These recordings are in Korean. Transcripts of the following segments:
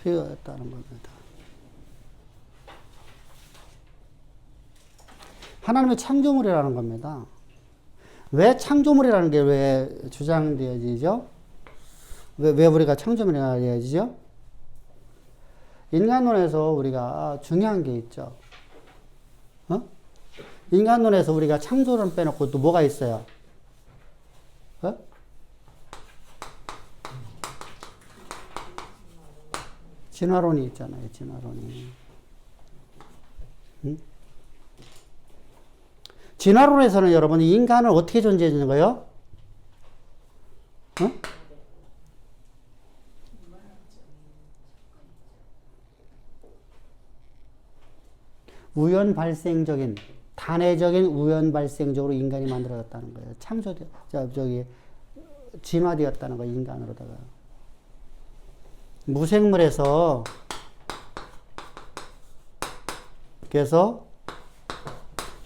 되었다는 겁니다. 하나님의 창조물이라는 겁니다. 왜 창조물이라는 게 왜 주장되어지죠? 왜 우리가 창조물이라고 해야지죠? 인간론에서 우리가 중요한 게 있죠. 인간론에서 우리가 창조론 빼놓고 또 뭐가 있어요? 진화론이 있잖아요. 진화론이. 진화론에서는 여러분이 인간은 어떻게 존재해 주는 거예요? 우연 발생적인, 단회적인 우연 발생적으로 인간이 만들어졌다는 거예요. 진화되었다는 거예요. 인간으로다가. 무생물에서, 그래서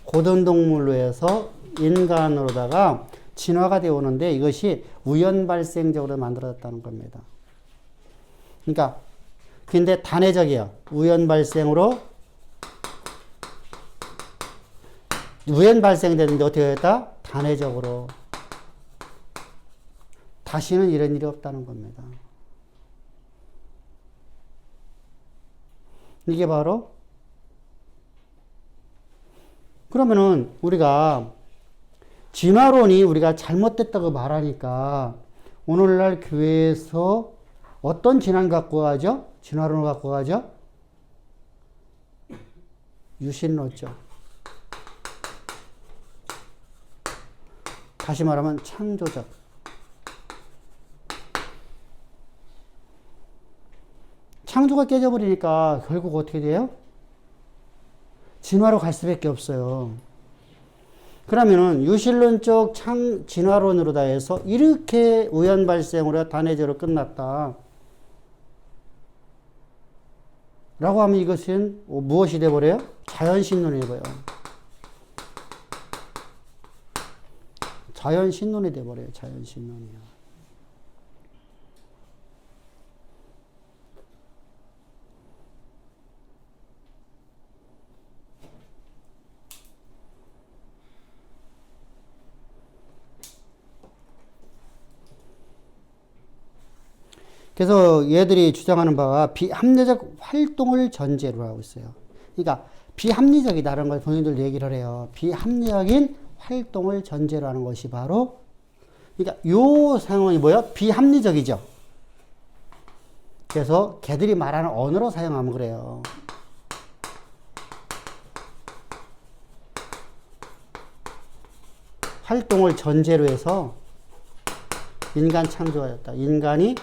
고등동물로 해서 인간으로다가 진화가 되어 오는데 이것이 우연 발생적으로 만들어졌다는 겁니다. 그러니까, 근데 단회적이에요. 우연 발생으로 우연 발생되는데 어떻게 됐다? 단회적으로. 다시는 이런 일이 없다는 겁니다. 이게 바로 그러면은 우리가 진화론이 우리가 잘못됐다고 말하니까 오늘날 교회에서 어떤 진화를 갖고 가죠? 진화론을 갖고 가죠? 유신론죠. 다시 말하면 창조적. 창조가 깨져버리니까 결국 어떻게 돼요? 진화로 갈 수밖에 없어요. 그러면은 유신론적 진화론으로 다 해서 이렇게 우연 발생으로 단회적으로 끝났다. 라고 하면 이것은 무엇이 돼버려요? 자연신론이 돼버려요. 자연신론이 돼버려요. 자연신론이요. 그래서 얘들이 주장하는 바가 비합리적 활동을 전제로 하고 있어요. 그러니까 비합리적이다라는 걸 본인들 얘기를 해요. 비합리적인 활동을 전제로 하는 것이 바로 그러니까 요 상황이 뭐예요? 비합리적이죠. 그래서 걔들이 말하는 언어로 사용하면 그래요. 활동을 전제로 해서 인간 창조하였다. 인간이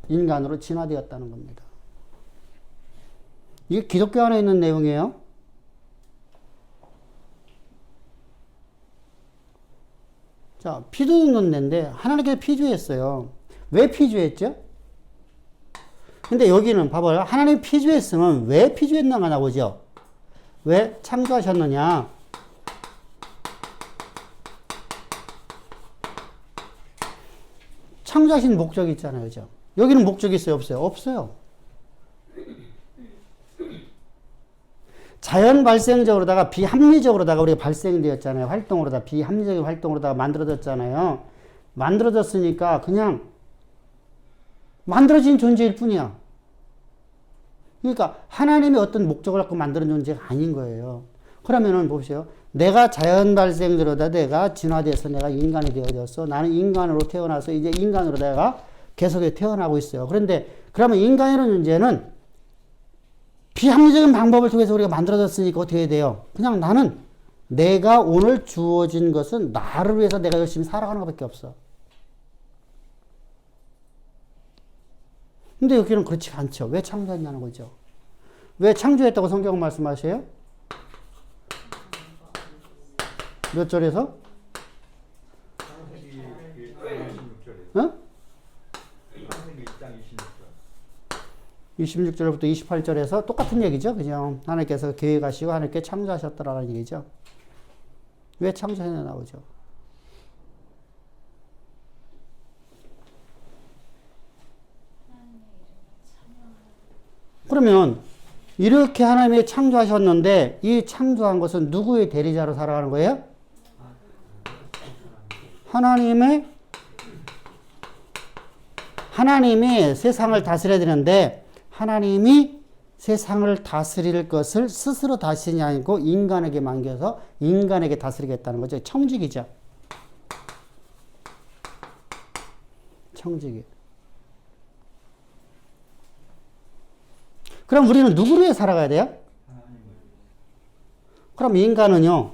인간으로 진화되었다는 겁니다. 이게 기독교 안에 있는 내용이에요. 자, 피조는데 하나님께서 피조했어요. 왜 피조했죠? 근데 여기는 봐봐요. 하나님 피조했으면 왜 피조했나가 나오죠? 왜 창조하셨느냐? 창조하신 목적이 있잖아요. 그죠? 여기는 목적이 있어요? 없어요? 없어요. 자연 발생적으로다가 비합리적으로다가 우리가 발생되었잖아요. 활동으로다가 비합리적인 활동으로다가 만들어졌잖아요. 만들어졌으니까 그냥 만들어진 존재일 뿐이야. 그러니까 하나님의 어떤 목적을 갖고 만드는 존재가 아닌 거예요. 그러면은 보세요. 내가 자연 발생적으로다 내가 진화돼서 내가 인간이 되어졌어. 나는 인간으로 태어나서 이제 인간으로 내가 계속해 태어나고 있어요. 그런데 그러면 인간이라는 존재는 비합리적인 방법을 통해서 우리가 만들어졌으니까 어떻게 해야 돼요? 그냥 나는 내가 오늘 주어진 것은 나를 위해서 내가 열심히 살아가는 것밖에 없어. 근데 여기는 그렇지 않죠. 왜 창조했냐는 거죠. 왜 창조했다고 성경은 말씀하세요? 몇 절에서? 26절부터 28절에서 똑같은 얘기죠. 그죠? 하나님께서 계획하시고 하나님께 창조하셨다라는 얘기죠. 왜 창조했냐 나오죠. 그러면 이렇게 하나님이 창조하셨는데 이 창조한 것은 누구의 대리자로 살아가는 거예요? 하나님이 세상을 다스려야 되는데 하나님이 세상을 다스릴 것을 스스로 다스리지 않고 인간에게 맡겨서 인간에게 다스리겠다는 거죠. 청직이죠. 청직이. 그럼 우리는 누구를 위해 살아가야 돼요? 그럼 인간은요.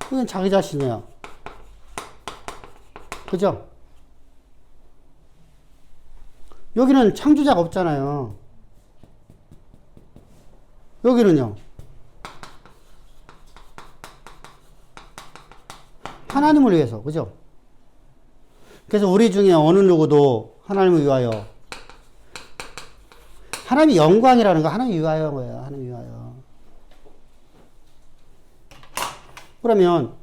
이건 자기 자신이에요. 그죠? 여기는 창조자가 없잖아요. 여기는요. 하나님을 위해서. 그죠? 그래서 우리 중에 어느 누구도 하나님을 위하여. 하나님의 영광이라는 거 하나님 위하여인 거예요. 하나님 위하여. 그러면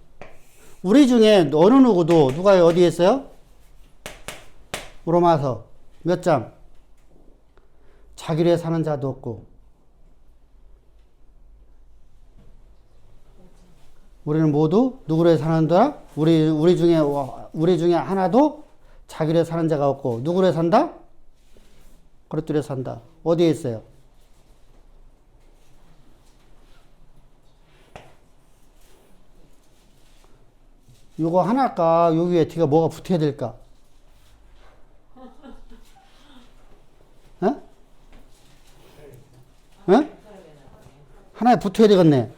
우리 중에 어느 누구도 누가 어디에 있어요? 로마서 몇 장? 자기를 위해 사는 자도 없고 우리는 모두 누구를 위해 사는다? 우리 중에 하나도 자기를 위해 사는 자가 없고 누구를 위해 산다? 그릇들에 산다. 어디에 있어요? 요거 하나일까? 여기 위에 뒤가 뭐가 붙어야 될까? 어? 어? 하나에 붙어야 되겠네.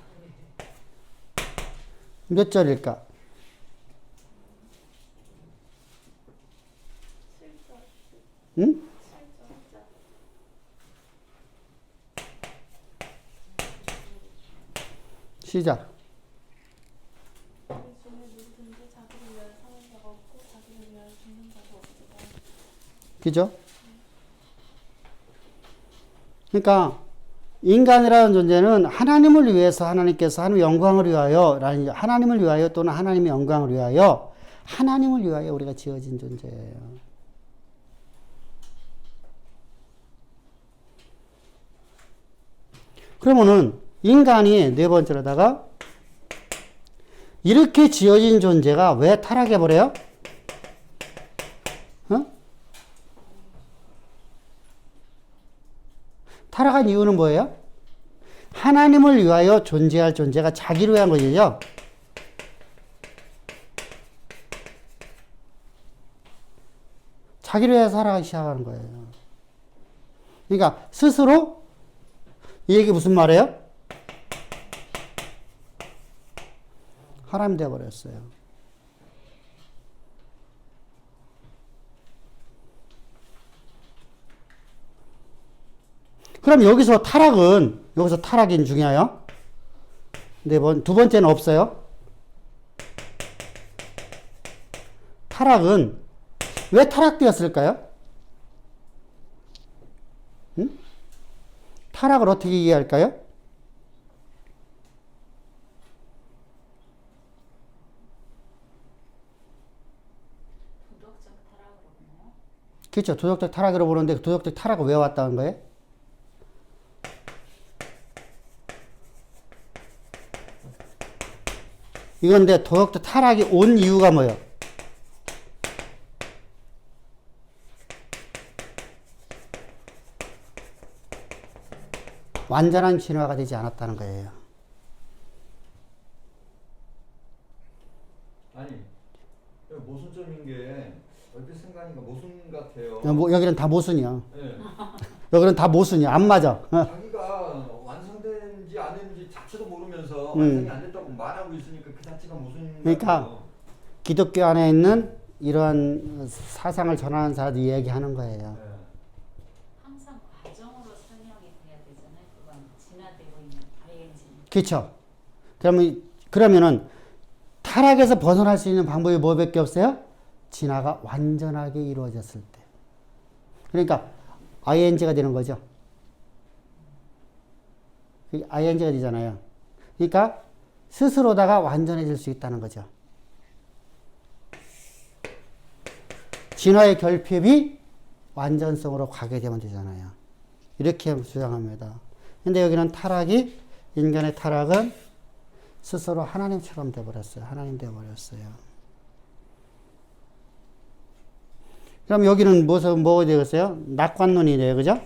몇 절일까? 응? 시작. 그죠? 그러니까 인간이라는 존재는 하나님을 위해서 하나님께서 하나님의 영광을 위하여 하나님을 위하여 또는 하나님의 영광을 위하여 하나님을 위하여 우리가 지어진 존재예요. 그러면은 인간이 네 번째로다가 이렇게 지어진 존재가 왜 타락해버려요? 어? 타락한 이유는 뭐예요? 하나님을 위하여 존재할 존재가 자기를 위한 것이죠. 자기를 위해 살아가기 시작하는 거예요. 그러니까 스스로 이 얘기 무슨 말이에요? 하나님 되어버렸어요. 그럼 여기서 타락인 중요해요. 두 번째는 없어요. 타락은 왜 타락되었을까요? 응? 타락을 어떻게 이해할까요? 도덕적 타락으로 보나요? 그렇죠. 도덕적 타락으로 보는데 도덕적 타락은 왜 왔다는 거예요? 이건데 도덕적 타락이 온 이유가 뭐예요? 완전한 진화가 되지 않았다는 거예요. 아니, 모순점인 게 얼핏 생각하니까 모순 같아요. 여기는 다 모순이야. 네. 여기는 다 모순이야. 안 맞아. 자기가 완성된지 안 됐는지 자체도 모르면서 완성이 안 됐다고 말하고 있으니까 그 자체가 모순 그러니까 같아요. 기독교 안에 있는 이러한 사상을 전하는 사람들 이야기하는 거예요. 네. 항상 과정으로 설명이 돼야 되잖아요. 그건 진화되고 있는 ING. 그렇죠. 그러면은 타락에서 벗어날 수 있는 방법이 뭐밖에 없어요? 진화가 완전하게 이루어졌을 때. 그러니까 ING가 되는 거죠. ing가 되잖아요. 그러니까 스스로다가 완전해질 수 있다는 거죠. 진화의 결핍이 완전성으로 가게 되면 되잖아요. 이렇게 주장합니다. 근데 여기는 타락이, 인간의 타락은 스스로 하나님처럼 되어버렸어요. 하나님 되어버렸어요. 그럼 여기는 뭐가 되겠어요? 낙관론이래요. 그죠?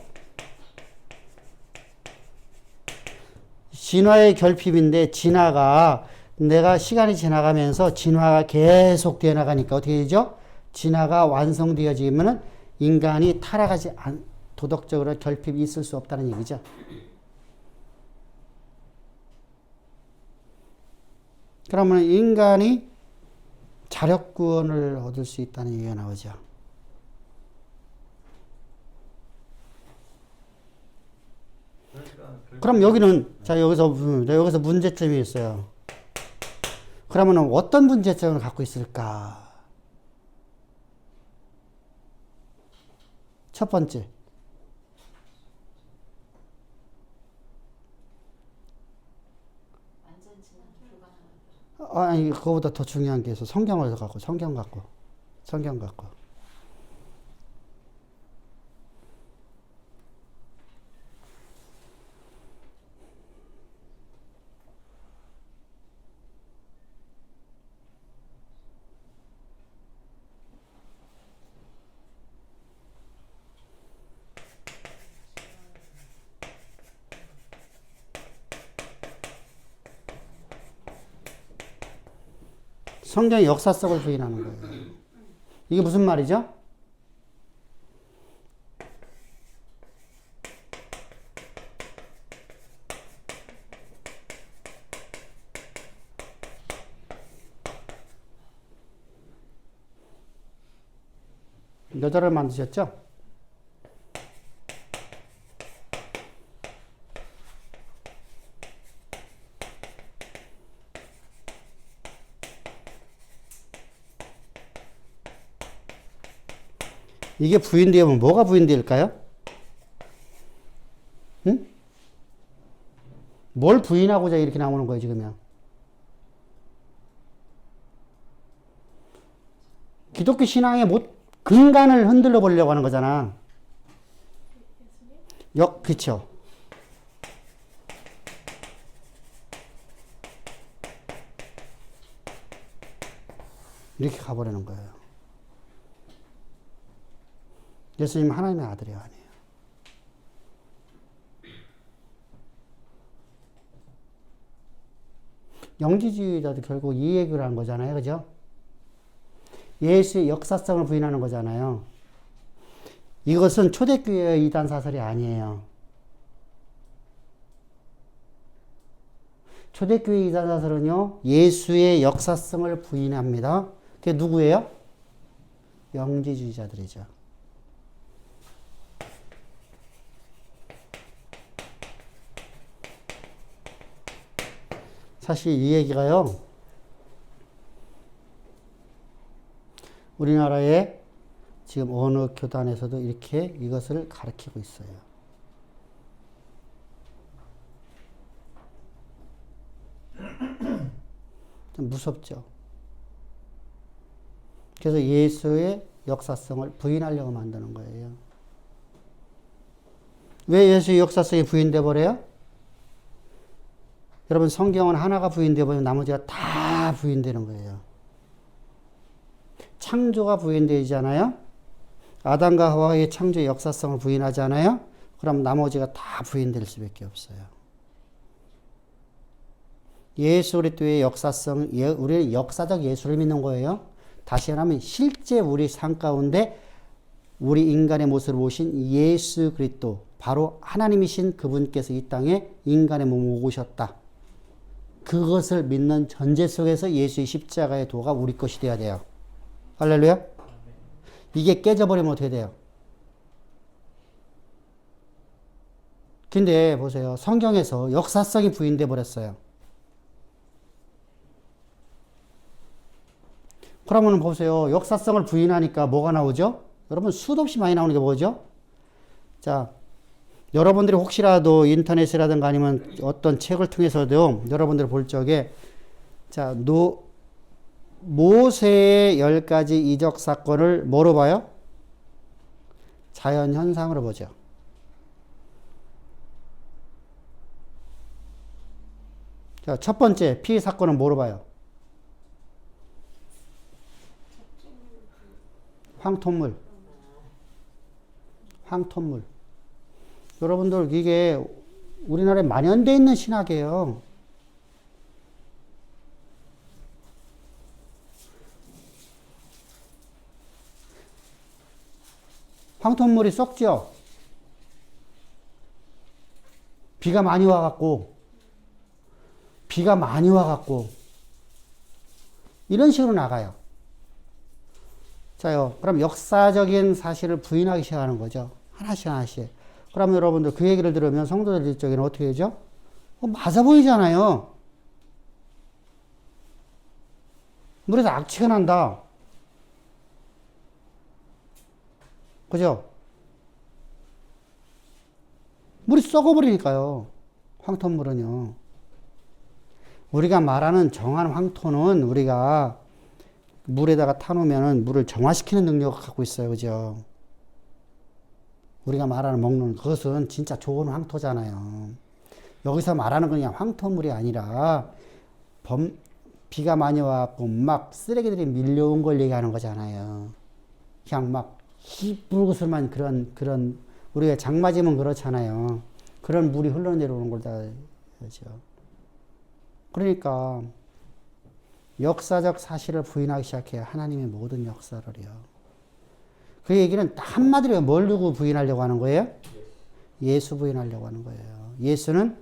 진화의 결핍인데, 진화가, 내가 시간이 지나가면서 진화가 계속 되어 나가니까 어떻게 되죠? 진화가 완성되어지면은 인간이 타락하지 도덕적으로 결핍이 있을 수 없다는 얘기죠. 그러면 인간이 자력구원을 얻을 수 있다는 얘기가 나오죠. 그럼 여기는, 자, 여기서 문제점이 있어요. 그러면 어떤 문제점을 갖고 있을까? 첫 번째. 완전 진화 불가능하다. 아니, 그거보다 더 중요한 게 있어. 성경 갖고. 성경의 역사성을 부인하는 거예요. 이게 무슨 말이죠? 여자를 만드셨죠? 이게 부인되면 뭐가 부인될까요? 응? 뭘 부인하고자 이렇게 나오는 거예요, 지금요? 기독교 신앙의 근간을 흔들어 보려고 하는 거잖아. 그쵸. 이렇게 가버리는 거예요. 예수님 하나님의 아들이 아니에요. 영지주의자도 결국 이 얘기를 한 거잖아요. 그죠? 예수의 역사성을 부인하는 거잖아요. 이것은 초대교회의 이단 사설이 아니에요. 초대교회 이단 사설은요, 예수의 역사성을 부인합니다. 그게 누구예요? 영지주의자들이죠. 사실 이 얘기가요, 우리나라의 지금 어느 교단에서도 이렇게 이것을 가르치고 있어요. 좀 무섭죠. 그래서 예수의 역사성을 부인하려고 만드는 거예요. 왜 예수의 역사성이 부인돼 버려요? 여러분, 성경은 하나가 부인되어 버리면 나머지가 다 부인되는 거예요. 창조가 부인되잖아요. 아담과 하와의 창조의 역사성을 부인하잖아요. 그럼 나머지가 다 부인될 수밖에 없어요. 예수 그리스도의 역사성, 우리는 역사적 예수를 믿는 거예요. 다시 말하면 실제 우리 삶 가운데 우리 인간의 모습을 오신 예수 그리스도, 바로 하나님이신 그분께서 이 땅에 인간의 몸을 오셨다. 그것을 믿는 전제 속에서 예수의 십자가의 도가 우리 것이 되어야 돼요. 할렐루야? 이게 깨져버리면 어떻게 돼요? 근데 보세요. 성경에서 역사성이 부인돼 버렸어요. 그러면 보세요. 역사성을 부인하니까 뭐가 나오죠? 여러분, 수도 없이 많이 나오는 게 뭐죠? 자, 여러분들이 혹시라도 인터넷이라든가 아니면 어떤 책을 통해서도 여러분들이 볼 적에 자, 모세의 10가지 이적 사건을 뭐로 봐요? 자연 현상으로 보죠. 자, 첫 번째 피해 사건은 뭐로 봐요? 황토물. 황토물. 여러분들 이게 우리나라에 만연되어 있는 신학이에요. 황토물이 썩죠? 비가 많이 와갖고 이런 식으로 나가요. 자요. 그럼 역사적인 사실을 부인하기 시작하는 거죠. 하나씩. 그럼 여러분들 그 얘기를 들으면 성도들 일적에는 어떻게 되죠? 맞아 보이잖아요. 물에서 악취가 난다. 그죠? 물이 썩어버리니까요. 황토물은요. 우리가 말하는 정한 황토는 우리가 물에다가 타놓으면 물을 정화시키는 능력을 갖고 있어요. 그죠? 우리가 말하는 먹는 그것은 진짜 좋은 황토잖아요. 여기서 말하는 건 그냥 황토물이 아니라 비가 많이 와갖고 막 쓰레기들이 밀려온 걸 얘기하는 거잖아요. 그냥 막 희불구슬만 그런 우리가 장 맞으면 그렇잖아요. 그런 물이 흘러내려오는 걸 다 그렇죠. 그러니까 역사적 사실을 부인하기 시작해요. 하나님의 모든 역사를요. 그 얘기는 한마디로 뭘 두고 부인하려고 하는 거예요? 예수 부인하려고 하는 거예요. 예수는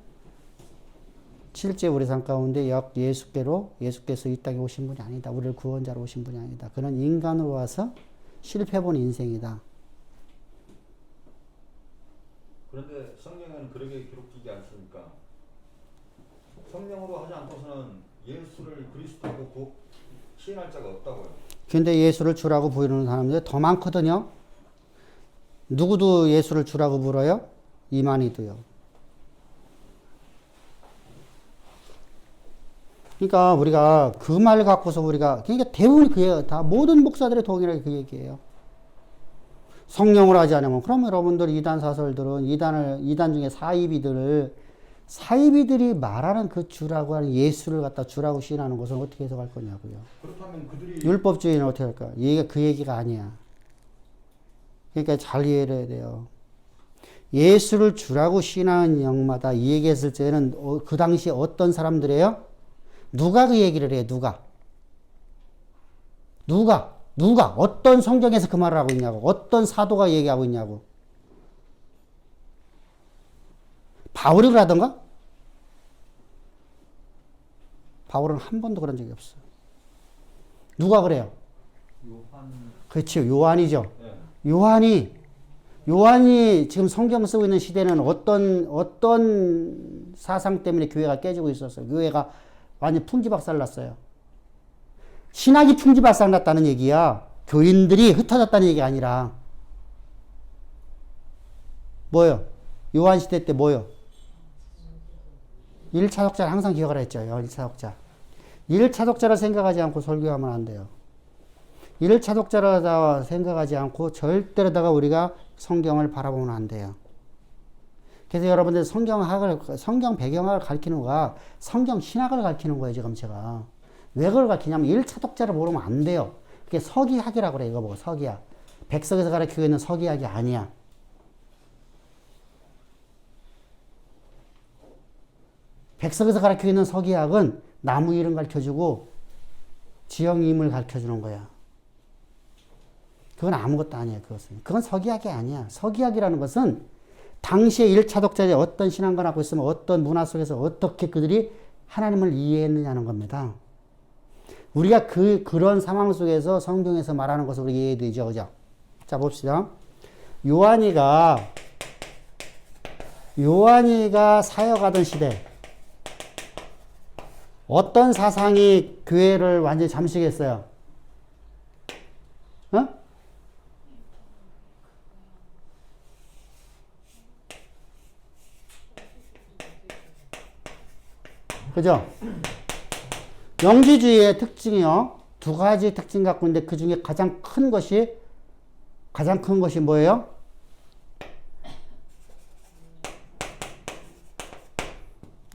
실제 우리 삶 가운데 예수께서 이 땅에 오신 분이 아니다. 우리를 구원자로 오신 분이 아니다. 그는 인간으로 와서 실패본 인생이다. 그런데 성경에는 그렇게 기록되지 않습니까? 성령으로 하지 않고서는 예수를 그리스도고 시인할 자가 없다고요. 근데 예수를 주라고 부르는 사람들이 더 많거든요. 누구도 예수를 주라고 불어요? 이만희도요. 그러니까 우리가 그 말 갖고서 그러니까 대부분 그 얘기, 다 모든 목사들의 동일하게 그 얘기예요. 성령을 하지 않으면 그럼 여러분들 이단 사설들은 이단 중에 사이비들이 말하는 그 주라고 하는 예수를 갖다 주라고 시인하는 것은 어떻게 해석할 거냐고요. 그렇다면 그들이 율법주의는 어떻게 할까? 얘가 그 얘기가 아니야. 그러니까 잘 이해를 해야 돼요. 예수를 주라고 시인하는 영마다 이 얘기했을 때는 그 당시 어떤 사람들이에요? 누가 그 얘기를 해요? 누가 어떤 성경에서 그 말을 하고 있냐고. 어떤 사도가 얘기하고 있냐고. 바울이 그러던가? 바울은 한 번도 그런 적이 없어요. 누가 그래요? 그렇죠. 요한이죠. 네. 요한이 지금 성경 쓰고 있는 시대는 어떤 사상 때문에 교회가 깨지고 있었어요. 교회가 완전 풍지박살 났어요. 신학이 풍지박살 났다는 얘기야. 교인들이 흩어졌다는 얘기가 아니라. 뭐요? 요한 시대 때 뭐요? 1차 독자를 항상 기억하라 했죠. 1차 독자. 1차 독자를 생각하지 않고 설교하면 안 돼요. 1차 독자를 생각하지 않고 절대로다가 우리가 성경을 바라보면 안 돼요. 그래서 여러분들 성경 배경학을 가르치는 거가 성경 신학을 가르치는 거예요, 지금 제가. 왜 그걸 가르치냐면 1차 독자를 모르면 안 돼요. 그게 서기학이라고 그래, 이거 보고, 서기학. 백석에서 가르치고 있는 서기학이 아니야. 백석에서 가르치고 있는 서기학은 나무 이름 가르쳐주고 지형 인물 가르쳐주는 거야. 그건 아무것도 아니에요, 그것은. 그건 서기학이 아니야. 서기학이라는 것은 당시에 1차 독자들이 어떤 신앙관을 갖고 있으면 어떤 문화 속에서 어떻게 그들이 하나님을 이해했느냐는 겁니다. 우리가 그런 상황 속에서 성경에서 말하는 것을 우리가 이해해야 되죠, 그죠? 자, 봅시다. 요한이가 사역하던 시대, 어떤 사상이 교회를 완전히 잠식했어요? 그죠? 영지주의의 특징이요. 두 가지 특징 갖고 있는데 그 중에 가장 큰 것이 뭐예요?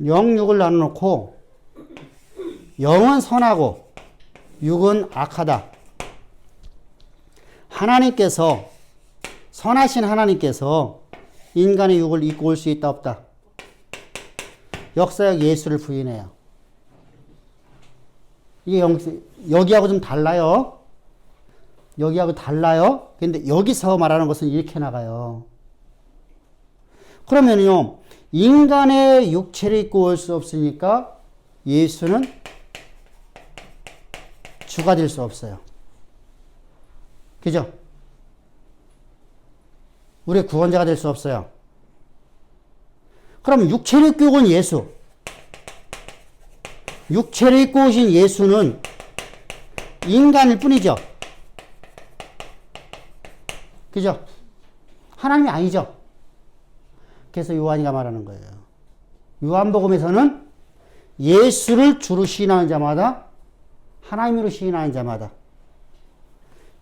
영, 육을 나눠놓고 영은 선하고 육은 악하다. 하나님께서 선하신 하나님께서 인간의 육을 입고 올 수 있다 없다. 역사적 예수를 부인해요. 이게 여기하고 좀 달라요. 여기하고 달라요. 근데 여기서 말하는 것은 이렇게 나가요. 그러면요, 인간의 육체를 입고 올 수 없으니까 예수는 주가 될 수 없어요. 그죠? 우리의 구원자가 될 수 없어요. 그럼 육체를 입고 온 예수. 육체를 입고 오신 예수는 인간일 뿐이죠. 그죠? 하나님이 아니죠. 그래서 요한이가 말하는 거예요. 요한복음에서는 예수를 주로 시인하는 자마다 하나님으로 시인하는 자마다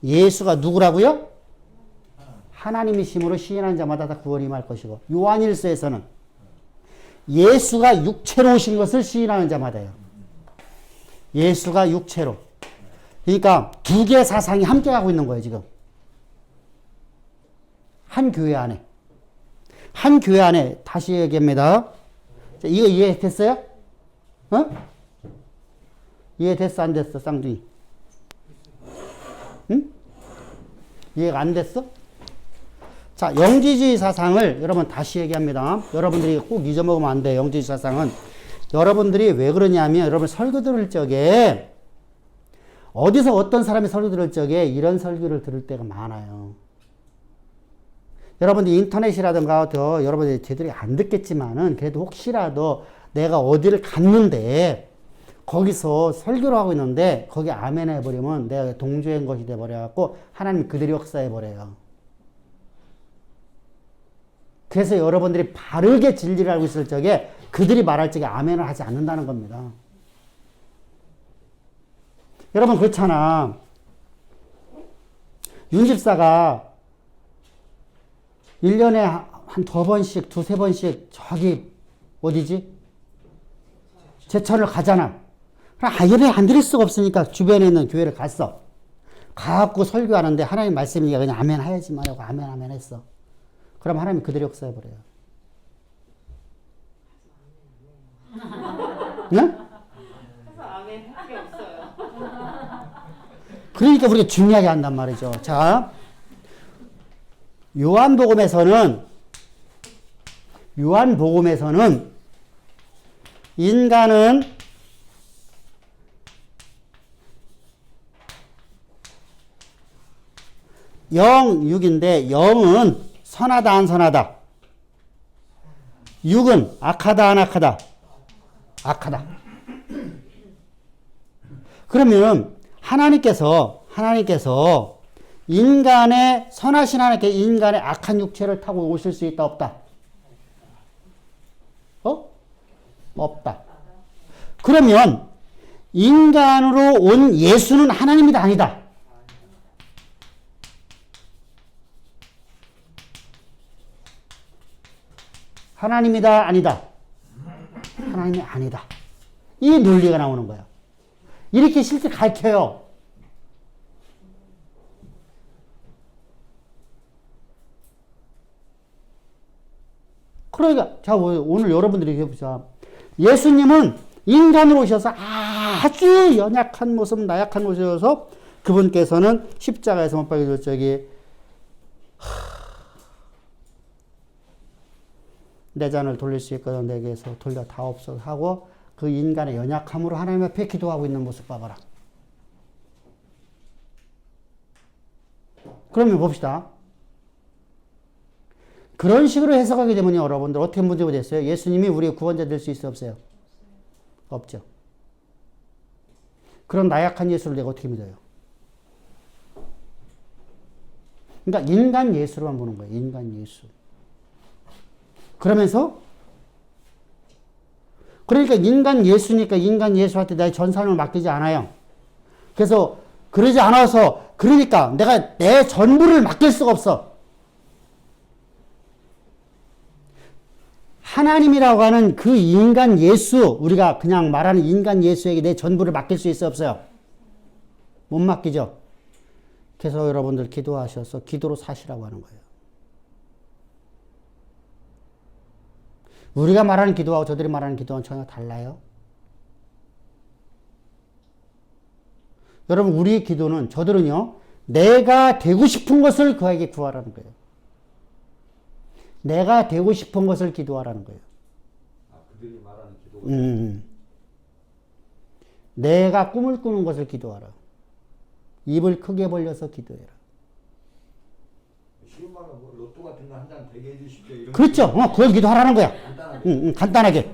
예수가 누구라고요? 하나님이심으로 시인하는 자마다 다 구원이 임할 것이고, 요한일서에서는 예수가 육체로 오신 것을 시인하는 자마다요. 예수가 육체로. 그러니까 두 개의 사상이 함께 가고 있는 거예요, 지금. 한 교회 안에. 한 교회 안에, 다시 얘기합니다. 자, 이거 이해됐어요? 어? 이해됐어, 안 됐어, 쌍둥이? 응? 이해가 안 됐어? 자, 영지주의 사상을 여러분 다시 얘기합니다. 여러분들이 꼭 잊어먹으면 안 돼요. 영지주의 사상은. 여러분들이 왜 그러냐면, 여러분 설교 들을 적에, 어디서 어떤 사람이 설교 들을 적에 이런 설교를 들을 때가 많아요. 여러분들 인터넷이라든가 더 여러분들이 제대로 안 듣겠지만은, 그래도 혹시라도 내가 어디를 갔는데, 거기서 설교를 하고 있는데, 거기 아멘 해버리면 내가 동조한 것이 돼버려갖고, 하나님 그들이 역사해버려요. 그래서 여러분들이 바르게 진리를 알고 있을 적에 그들이 말할 적에 아멘을 하지 않는다는 겁니다. 여러분 그렇잖아. 윤 집사가 1년에 한 두 번씩, 두세 번씩 저기 어디지? 제천을 가잖아. 예배 안 드릴 수가 없으니까 주변에 있는 교회를 갔어. 가갖고 설교하는데 하나님 말씀이니까 그냥 아멘 해야지만 하고 아멘 했어. 그럼 하나님이 그대로 역사해버려요. 응? 그래서 아멘 할 게 없어요. 그러니까 우리가 중요하게 한단 말이죠. 자, 요한복음에서는 인간은 영, 육인데 영은 선하다 안 선하다. 육은 악하다 안 악하다. 악하다. 그러면 하나님께서 인간의 선하신 하나님께 인간의 악한 육체를 타고 오실 수 있다 없다? 없다. 그러면 인간으로 온 예수는 하나님이다 아니다? 하나님이다 아니다? 하나님이 아니다. 이 논리가 나오는 거야. 이렇게 실제 가르쳐요. 그러니까 자 오늘 여러분들이 해보자. 예수님은 인간으로 오셔서 아주 연약한 모습, 나약한 모습이어서 그분께서는 십자가에서 못 박혀 저기 내 잔을 돌릴 수 있거든 내게서 돌려 다 없어 하고 그 인간의 연약함으로 하나님 앞에 기도하고 있는 모습 봐봐라. 그러면 봅시다. 그런 식으로 해석하게 되면 여러분들 어떻게 문제가 됐어요? 예수님이 우리의 구원자 될 수 있어요? 없어요? 없죠. 그런 나약한 예수를 내가 어떻게 믿어요? 그러니까 인간 예수로만 보는 거예요. 인간 예수. 그러면서 그러니까 인간 예수니까 인간 예수한테 나의 전 삶을 맡기지 않아요. 그래서 그러지 않아서 그러니까 내가 내 전부를 맡길 수가 없어. 하나님이라고 하는 그 인간 예수, 우리가 그냥 말하는 인간 예수에게 내 전부를 맡길 수 있어 없어요? 못 맡기죠. 그래서 여러분들 기도하셔서 기도로 사시라고 하는 거예요. 우리가 말하는 기도하고 저들이 말하는 기도는 전혀 달라요. 여러분, 우리의 기도는, 저들은요, 내가 되고 싶은 것을 그에게 구하라는 거예요. 내가 되고 싶은 것을 기도하라는 거예요. 아, 그들이 말하는 기도가. 내가 꿈을 꾸는 것을 기도하라. 입을 크게 벌려서 기도해라. 쉬운 말로 뭐 로또 같은 거 한 장 되게 해주십시오. 이런 그렇죠. 그걸 기도하라는 거야. 간단하게. 간단하게.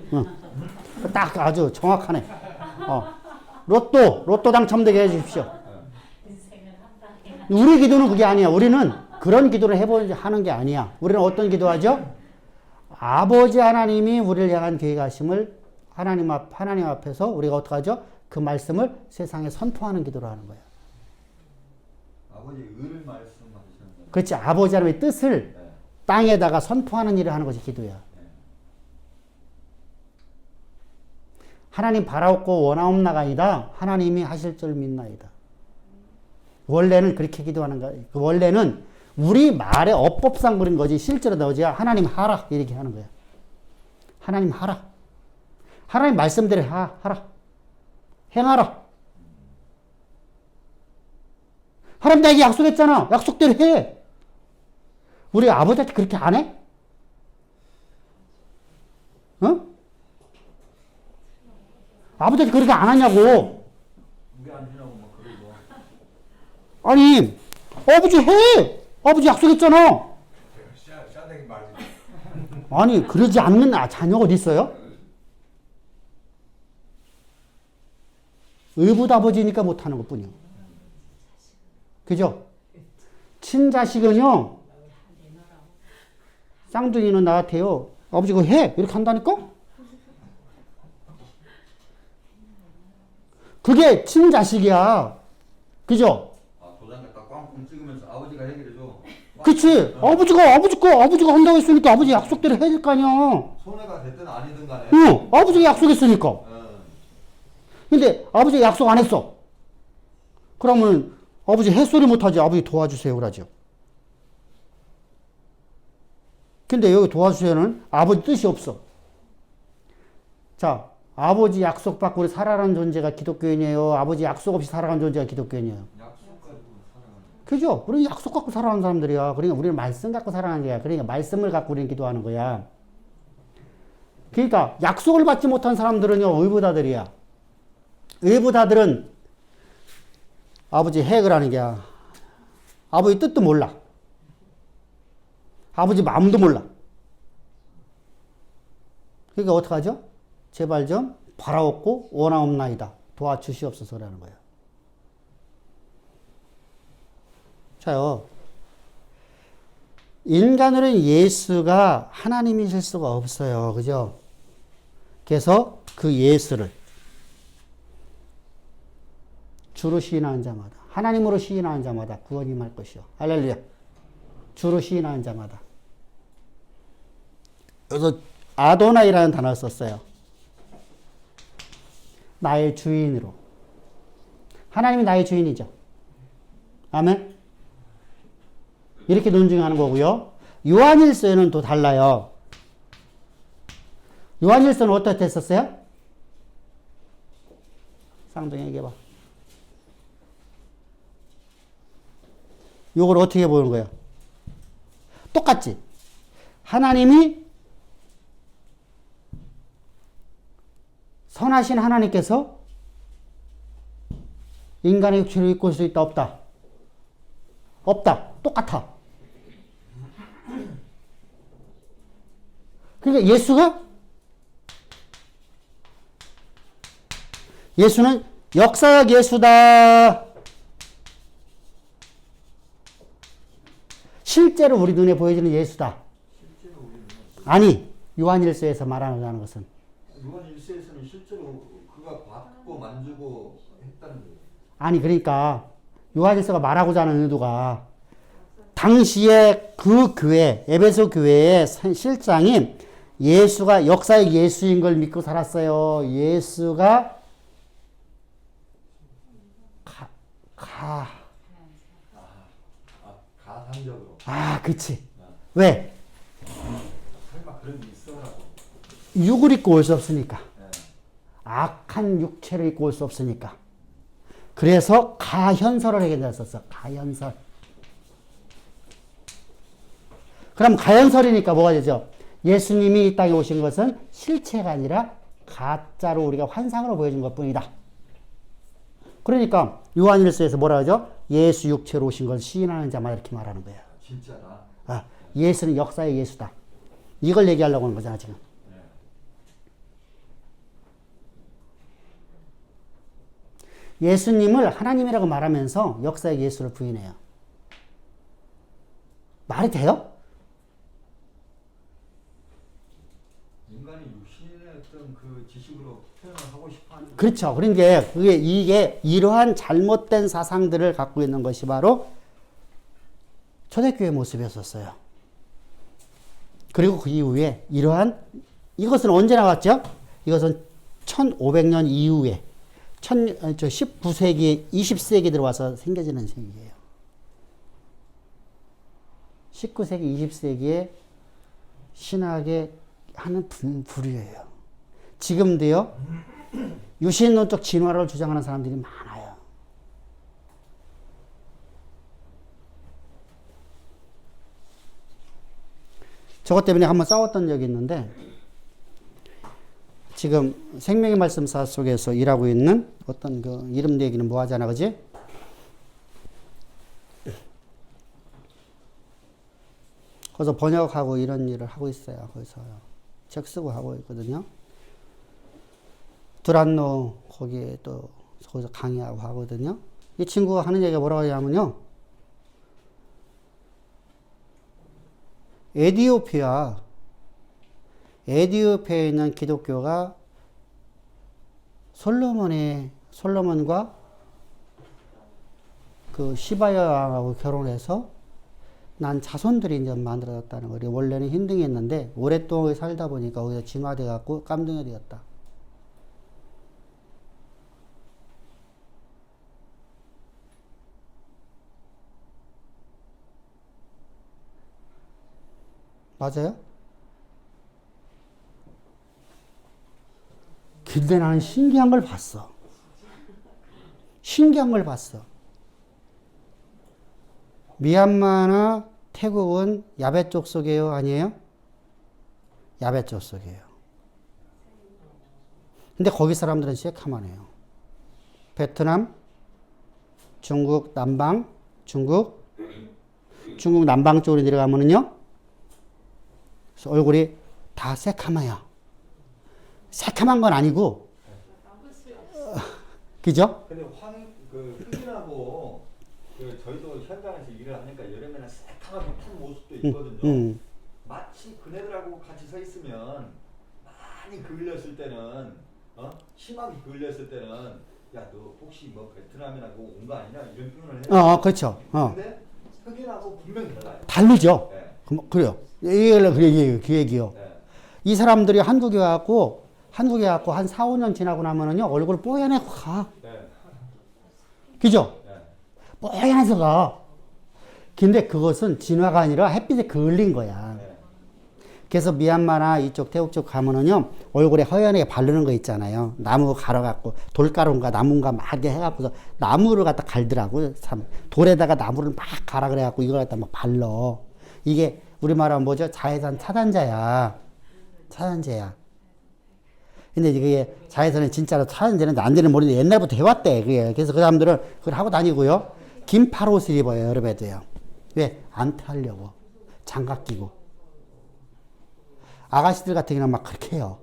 딱 아주 정확하네. 로또 당첨되게 해주십시오. 인생을 한 방에 우리 기도는 그게 아니야. 우리는 그런 기도를 하는 게 아니야. 우리는 어떤 기도하죠? 아버지 하나님이 우리를 향한 계획하심을 하나님 앞에서 우리가 어떻게 하죠? 그 말씀을 세상에 선포하는 기도를 하는 거야. 아버지 의를 말씀하시는 거예요. 그렇지. 아버지 하나님의 뜻을 네. 땅에다가 선포하는 일을 하는 것이 기도야. 네. 하나님 바라옵고 원하옵나가 아니라 하나님이 하실 줄 믿나이다. 원래는 그렇게 기도하는 거야. 그 원래는 우리 말의 어법상 그런 거지 실제로 너지 하나님 하라 이렇게 하는 거야. 하나님 하라. 하나님 말씀대로 하라. 행하라. 하나님 나에게 약속했잖아. 약속대로 해. 우리 아버지한테 그렇게 안 해? 어? 아버지한테 그렇게 안 하냐고. 우리 안 지나고 막 그러고. 아니, 아버지 해! 아버지 약속했잖아. 싸대기 말지. 아니, 그러지 않는 자녀가 어디 있어요? 의붓아버지니까 못하는 것 뿐이요. 그죠? 친자식은요, 쌍둥이는 나한테요, 아버지 그거 해! 이렇게 한다니까? 그게 친자식이야. 그죠? 아, 도장 갖다 꽝꽝 찍으면서 아버지가 해결해줘. 그치? 아버지가 한다고 했으니까 아버지 약속대로 해야 될 거 아니야. 손해가 됐든 아니든 간에. 응, 아버지가 약속했으니까. 어. 근데 아버지가 약속 안 했어. 그러면 아버지 햇소리 못하지. 아버지 도와주세요. 그러죠. 근데 여기 도와주세요는 아버지 뜻이 없어. 자, 아버지 약속 받고 우리 살아가는 존재가 기독교인이에요. 아버지 약속 없이 살아가는 존재가 기독교인이에요. 약속 가지고 살아가는. 그죠? 우리 약속 갖고 살아가는 사람들이야. 그러니까 우리는 말씀 갖고 살아가는 거야. 그러니까 말씀을 갖고 우리는 기도하는 거야. 그러니까 약속을 받지 못한 사람들은요, 의붓아들이야. 의붓아들은 아버지 해결하는 게야. 아버지 뜻도 몰라. 아버지 마음도 몰라. 그러니까 어떡하죠? 제발 좀 바라옵고 원하옵나이다. 도와주시옵소서라는 거예요. 자요. 인간으로는 예수가 하나님이실 수가 없어요. 그죠? 그래서 그 예수를 주로 시인하는 자마다, 하나님으로 시인하는 자마다 구원이 임할 것이요. 할렐루야. 주로 시인하는 자마다. 그래서 아도나이라는 단어를 썼어요. 나의 주인으로. 하나님이 나의 주인이죠. 아멘. 이렇게 논증하는 거고요. 요한일서에는 또 달라요. 요한일서는 어떻게 했었어요? 쌍둥이 얘기해봐. 요걸 어떻게 보는 거예요? 똑같지? 하나님이 선하신 하나님께서 인간의 육체를 입고 올 수 있다, 없다? 없다. 똑같아. 그러니까 예수는 역사적 예수다. 실제로 우리 눈에 보여지는 예수다. 아니, 요한일서에서 말하는 것은 요한 1세에서는 실제로 그가 받고 만지고 했다는 거예요. 아니 그러니까 요한일서가 말하고자 하는 의도가 당시에 그 교회 에베소 교회의 실장이 예수가 역사의 예수인 걸 믿고 살았어요. 예수가 가상적으로. 그치. 왜? 설마 그런 게 있어라고. 육을 입고 올 수 없으니까. 네. 악한 육체를 입고 올 수 없으니까. 그래서 가현설을 하게 되었었어. 가현설. 그럼 가현설이니까 뭐가 되죠? 예수님이 이 땅에 오신 것은 실체가 아니라 가짜로 우리가 환상으로 보여준 것뿐이다. 그러니까 요한일서에서 뭐라 하죠? 예수 육체로 오신 걸 시인하는 자만 이렇게 말하는 거예요. 진짜다. 예수는 역사의 예수다. 이걸 얘기하려고 하는 거잖아 지금. 예수님을 하나님이라고 말하면서 역사의 예수를 부인해요. 말이 돼요? 인간이 육신의 어떤 그 지식으로 표현을 하고 싶어하는. 그렇죠. 그러니까 이게 이러한 잘못된 사상들을 갖고 있는 것이 바로 초대교회 모습이었었어요. 그리고 그 이후에 이것은 언제 나왔죠? 이것은 1500년 이후에 19세기, 20세기 들어와서 생겨지는 세계예요. 19세기, 20세기에 신학의 하는 부류예요. 지금도요, 유신론적 진화를 주장하는 사람들이 많아요. 저것 때문에 한번 싸웠던 적이 있는데, 지금 생명의 말씀사 속에서 일하고 있는 어떤 그 이름 얘기는 뭐 하잖아, 그지? 거기서 번역하고 이런 일을 하고 있어요. 거기서 책 쓰고 하고 있거든요. 두란노 거기에 또 거기서 강의하고 하거든요. 이 친구가 하는 얘기가 뭐라고 하냐면요. 에티오피아에 있는 기독교가 솔로몬과 그 시바야 왕하고 결혼해서 난 자손들이 이제 만들어졌다는 거예요. 원래는 힌등이었는데 오랫동안 살다 보니까 거기서 진화돼 갖고 깜둥이 되었다. 맞아요? 근데 나는 신기한 걸 봤어. 미얀마나 태국은 야베 쪽 속이에요? 아니에요? 야베 쪽 속이에요. 근데 거기 사람들은 새카만해요. 베트남, 중국 남방, 중국 남방 쪽으로 내려가면은요, 얼굴이 다 새카마요. 새카만 건 아니고, 그죠? 근데 흑인하고 저희도 현장에서 일을 하니까 여름에는 새카맣게 탄 모습도 있거든요. 마치 그네들하고 같이 서 있으면 많이 그을렸을 때는 심하게 그을렸을 때는 야 너 혹시 뭐 베트남이나 온 거 아니냐 이런 표현을 해요. 그렇죠. 근데 흑인하고 분명히 달라요. 다르죠. 네. 그래요. 그 얘기요. 네. 이 사람들이 한국에 와갖고 한 4, 5년 지나고 나면은요, 얼굴 뽀얀해 가. 네. 그죠? 네. 뽀얀해서 가. 근데 그것은 진화가 아니라 햇빛에 그을린 거야. 네. 그래서 미얀마나 이쪽 태국 쪽 가면은요, 얼굴에 허연하게 바르는 거 있잖아요. 나무 갈아갖고, 돌가루인가 나무인가 막 이렇게 해갖고서 나무를 갖다 갈더라고. 돌에다가 나무를 막 갈아 그래갖고 이걸 갖다 막 발러. 이게 우리말하면 뭐죠? 자외선 차단제야. 근데 이게 자외선이 진짜로 차단제는 안 되는 모르는데 옛날부터 해왔대. 그게. 그래서 그 사람들은 그걸 하고 다니고요. 긴팔 옷을 입어요. 여름에도요. 왜? 안 타려고. 장갑 끼고. 아가씨들 같은 경우는 막 그렇게 해요.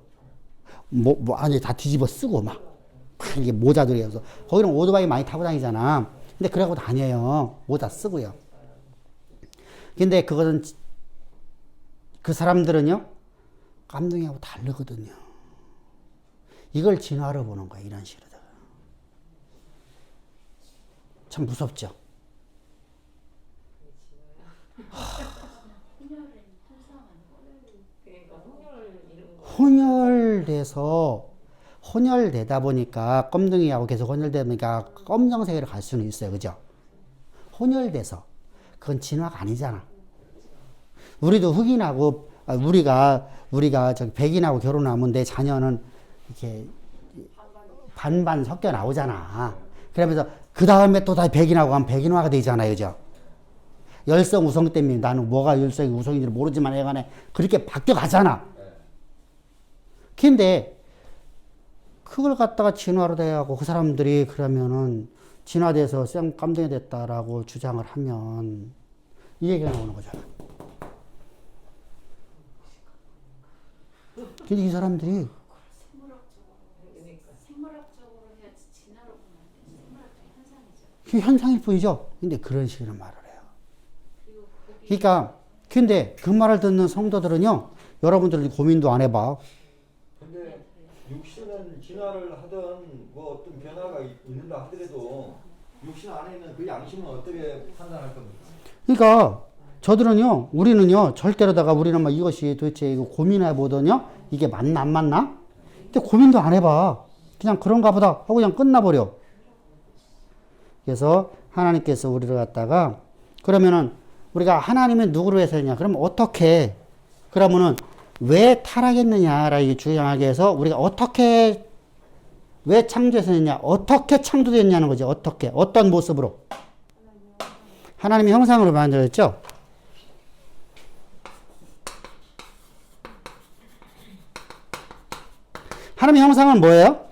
아니, 다 뒤집어 쓰고 막. 이게 모자들이 해서. 거기는 오토바이 많이 타고 다니잖아. 근데 그러고 다녀요. 모자 쓰고요. 근데 그것은, 그 사람들은요, 깜둥이하고 다르거든요. 이걸 진화로 보는 거야. 이런 식으로. 참 무섭죠. 혼혈되다 보니까 껌둥이하고 계속 혼혈되다 보니까 검정색으로 갈 수는 있어요. 그죠? 혼혈돼서. 그건 진화가 아니잖아. 우리도 흑인하고, 우리가 저기 백인하고 결혼하면 내 자녀는 이렇게 반반 섞여 나오잖아. 그러면서 그 다음에 또 다시 백인하고 가면 백인화가 되잖아요. 그죠? 열성 우성 때문에 나는 뭐가 열성이 우성인지 모르지만 애간에 그렇게 바뀌어 가잖아. 근데 그걸 갖다가 진화로 돼하고 그 사람들이 그러면은 진화돼서 깜둥이 됐다라고 주장을 하면 이 얘기가 나오는 거잖아. 근데 이 사람들이 생물학적으로 해야지 진화로 보면 안 돼. 생물학적 현상이죠. 그 현상일 뿐이죠. 근데 그런 식으로 말을 해요. 그러니까 근데 그 말을 듣는 성도들은요. 여러분들은 고민도 안 해봐. 근데 육신은 진화를 하든 뭐 어떤 변화가 있는다 하더라도 육신 안에 있는 그 양심은 어떻게 판단할 겁니까? 그러니까 저들은요. 우리는요. 절대로다가 우리는 막 이것이 도대체 이거 고민해 보더니요. 이게 맞나 안 맞나? 근데 고민도 안 해봐. 그냥 그런가 보다 하고 그냥 끝나버려. 그래서 하나님께서 우리를 갖다가 그러면은 우리가 하나님은 누구로 해서 했냐? 그럼 어떻게 그러면은 왜 타락했느냐라고 주장하게 해서 우리가 어떻게 왜 창조했느냐? 어떻게 창조됐냐는 거죠. 어떻게 어떤 모습으로 하나님의 형상으로 만들었죠. 하나님의 형상은 뭐예요?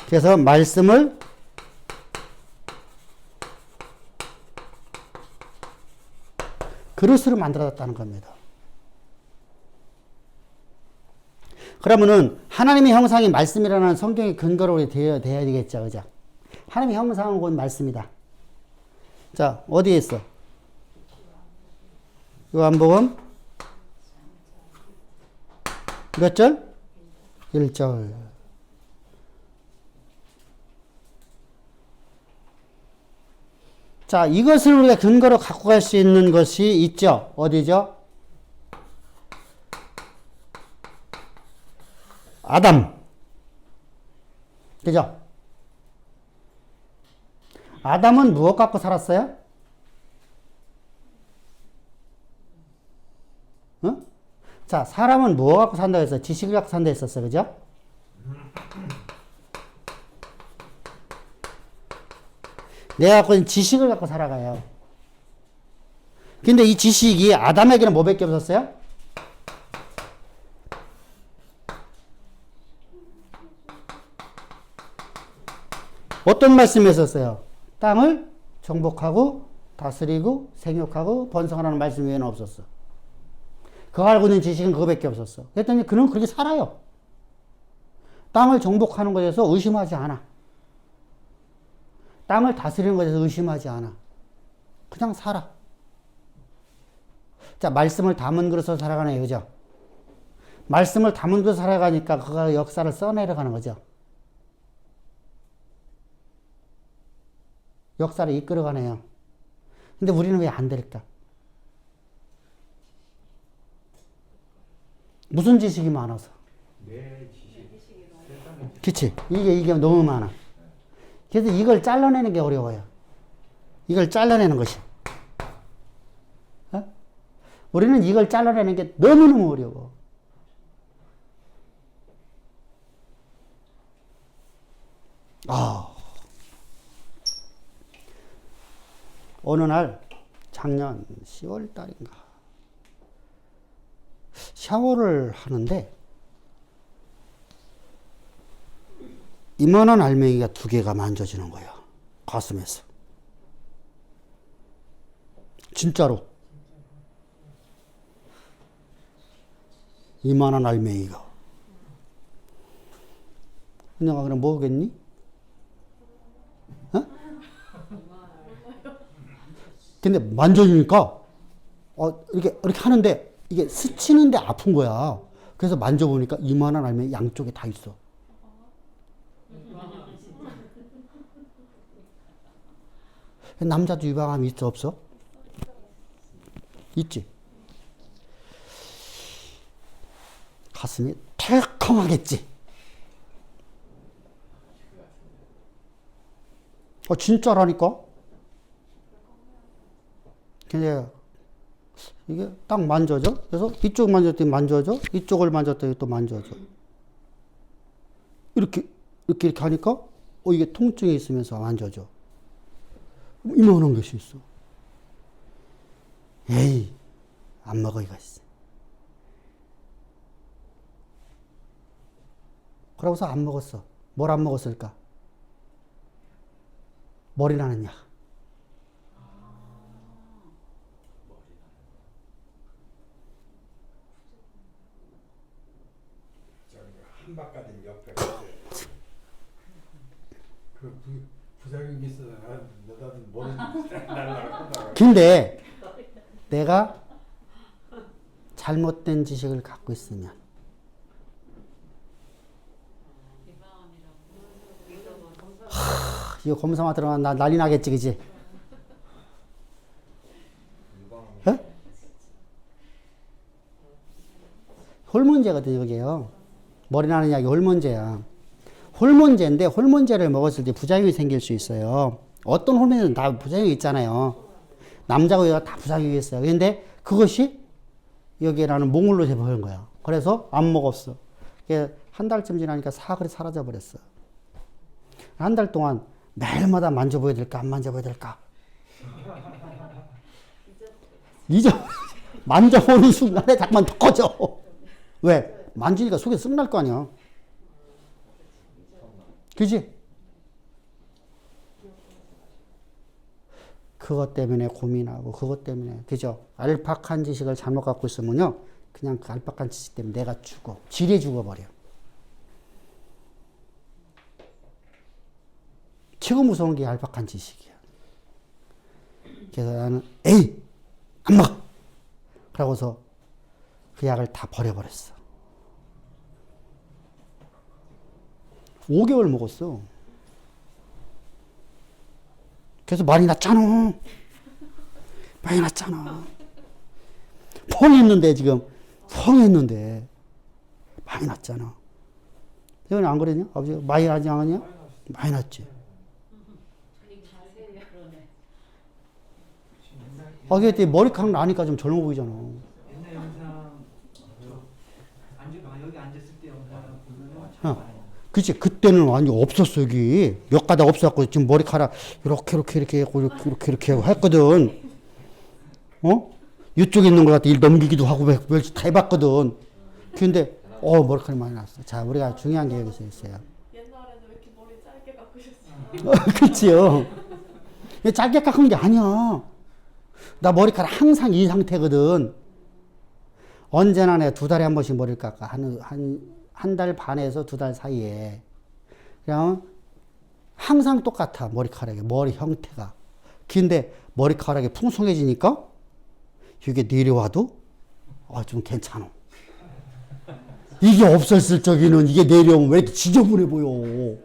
그래서 말씀을 그릇으로 만들어졌다는 겁니다. 그러면은 하나님의 형상이 말씀이라는 성경의 근거로 되어야 되겠죠. 그죠? 하나님의 형상은 곧 말씀이다. 자, 어디에 있어? 요한복음 몇 절? 1절. 자, 이것을 우리가 근거로 갖고 갈 수 있는 것이 있죠. 어디죠? 아담. 그죠? 아담은 무엇 갖고 살았어요? 응? 자, 사람은 무엇 갖고 산다 했어요? 지식을 갖고 산다 했었어요. 그죠? 내가 갖고 있는 지식을 갖고 살아가요. 근데 이 지식이 아담에게는 뭐밖에 없었어요? 어떤 말씀이 있었어요? 땅을 정복하고 다스리고 생육하고 번성하라는 말씀 외에는 없었어. 그거 알고 있는 지식은 그거밖에 없었어. 그랬더니 그는 그렇게 살아요. 땅을 정복하는 것에 대해서 의심하지 않아. 땅을 다스리는 것에 대해서 의심하지 않아. 그냥 살아. 자, 말씀을 담은 그릇으로 살아가네요. 그죠? 말씀을 담은 그릇으로 살아가니까 그가 역사를 써내려가는 거죠. 역사를 이끌어가네요. 근데 우리는 왜 안 될까? 무슨 지식이 많아서? 내 지식. 그치? 이게 너무 많아. 그래서 이걸 잘라내는 게 어려워요. 이걸 잘라내는 것이. 어? 우리는 이걸 잘라내는 게 너무너무 어려워. 어느 날 작년 10월 달인가 샤워를 하는데 이만한 알맹이가 2개가 만져지는 거야. 가슴에서. 진짜로. 이만한 알맹이가. 그냥 그럼 뭐겠니? 어? 근데 만져주니까 이렇게 하는데 이게 스치는데 아픈 거야. 그래서 만져보니까 이만한 알맹이 양쪽에 다 있어. 남자도 유방암이 있어 없어? 있지. 가슴이 털컹하겠지. 진짜라니까. 근데 이게 딱 만져져. 그래서 이쪽 만졌더니 만져져. 이쪽을 만졌더니 또 만져져. 이렇게 하니까 이게 통증이 있으면서 만져져. 이만한 것이 있어. 에이, 안 먹어 이거. 그러고서 안 먹었어. 뭘 안 먹었을까? 머리 나는 약. 한박가든 옆에 그 부작용이 있어. 나도 머리 날라가. 근데 내가 잘못된 지식을 갖고 있으면 이거 검사만 들어가면 나 난리 나겠지, 그지? 예? 홀문제거든, 여기요. 머리 나는 약이 홀문제야. 홀문제인데, 홀문제를 먹었을 때 부작용이 생길 수 있어요. 어떤 홀문제는 다 부작용이 있잖아요. 남자고 여자 다 부작용이 있어요. 근데 그것이 여기에 나는 몽골로 돼버린 거야. 그래서 안 먹었어. 한 달쯤 지나니까 사그리 사라져 버렸어. 한 달 동안 매일마다 만져봐야 될까, 안 만져봐야 될까? 만져보는 순간에 자꾸만 더 커져. 왜? 만지니까 속에 쓱 날 거 아니야. 그지? 그것 때문에 고민하고, 그것 때문에, 그죠? 알박한 지식을 잘못 갖고 있으면요, 그냥 그 알박한 지식 때문에 내가 죽어. 지레 죽어버려. 최고 무서운 게 알박한 지식이야. 그래서 나는, 에이! 안 먹어! 그러고서 그 약을 다 버려버렸어. 5개월 먹었어. 그래서 많이 났잖아. 많이 났잖아. 펑했는데 지금. 펑했는데. 많이 났잖아. 이건 안 그랬냐? 아버지가 많이 나지 않았냐? 많이 났지. 이게 머리카락 나니까 좀 젊어 보이잖아. 옛날 영상 여기 앉았을 때 영상 보면 그치? 그때는 완전 없었어, 여기. 몇 가닥 없었고, 지금 머리카락, 이렇게 하고 했거든. 이쪽에 있는 것 같아. 일 넘기기도 하고, 멸치 다 해봤거든. 근데, 머리카락이 많이 났어. 자, 우리가 중요한 게 여기서 있어요. 옛날에는 왜 이렇게 머리 짧게 깎으셨어요? 그치요. 짧게 깎은 게 아니야. 나 머리카락 항상 이 상태거든. 언제나 내가 2달에 한 번씩 머리를 깎아. 한 달 반에서 2달 사이에. 그냥 항상 똑같아. 머리카락이. 머리 형태가. 근데 머리카락이 풍성해지니까 이게 내려와도 좀 괜찮아. 이게 없었을 적에는 이게 내려오면 왜 이렇게 지저분해 보여.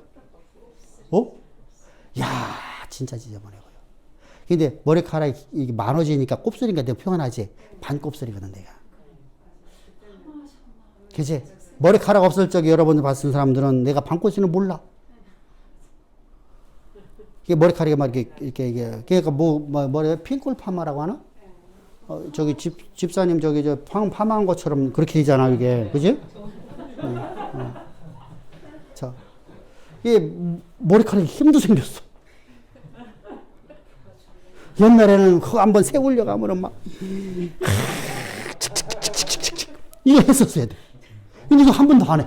야, 진짜 지저분해 보여. 근데 머리카락이 이게 많아지니까 곱슬인가 내가 표현하지. 반곱슬이거든, 내가. 그치? 머리카락 없을 적에 여러분들 봤은 사람들은 내가 반곱슬은 몰라. 이게 머리카락이 막 이렇게 그러니까 머리에 핑클 파마라고 하나? 저기 집사님 파마한 것처럼 그렇게 되잖아, 이게. 그지? 자. 이게 머리카락이 힘도 생겼어. 옛날에는 그거 한번 세우려고 하면은 막, 이거 했었어야 돼. 근데 이거 한 번도 안 해.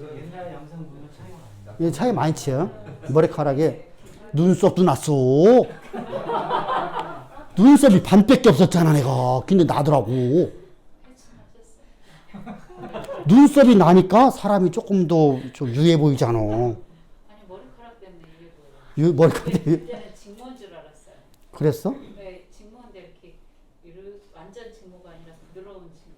옛날 영상 보면 차이가 많이 나. 이 차이 많이 치요. 머리카락에 눈썹도 났어. 눈썹이 반밖에 없었잖아, 내가. 근데 나더라고. 눈썹이 나니까 사람이 조금 더 좀 유해 보이잖아. 아니 머리카락 때문에 이래 보여. 머리카락이 그때는 직모인 줄 알았어요. 그랬어? 네, 직모인데 이렇게 완전 직모가 아니라 부드러운 직모.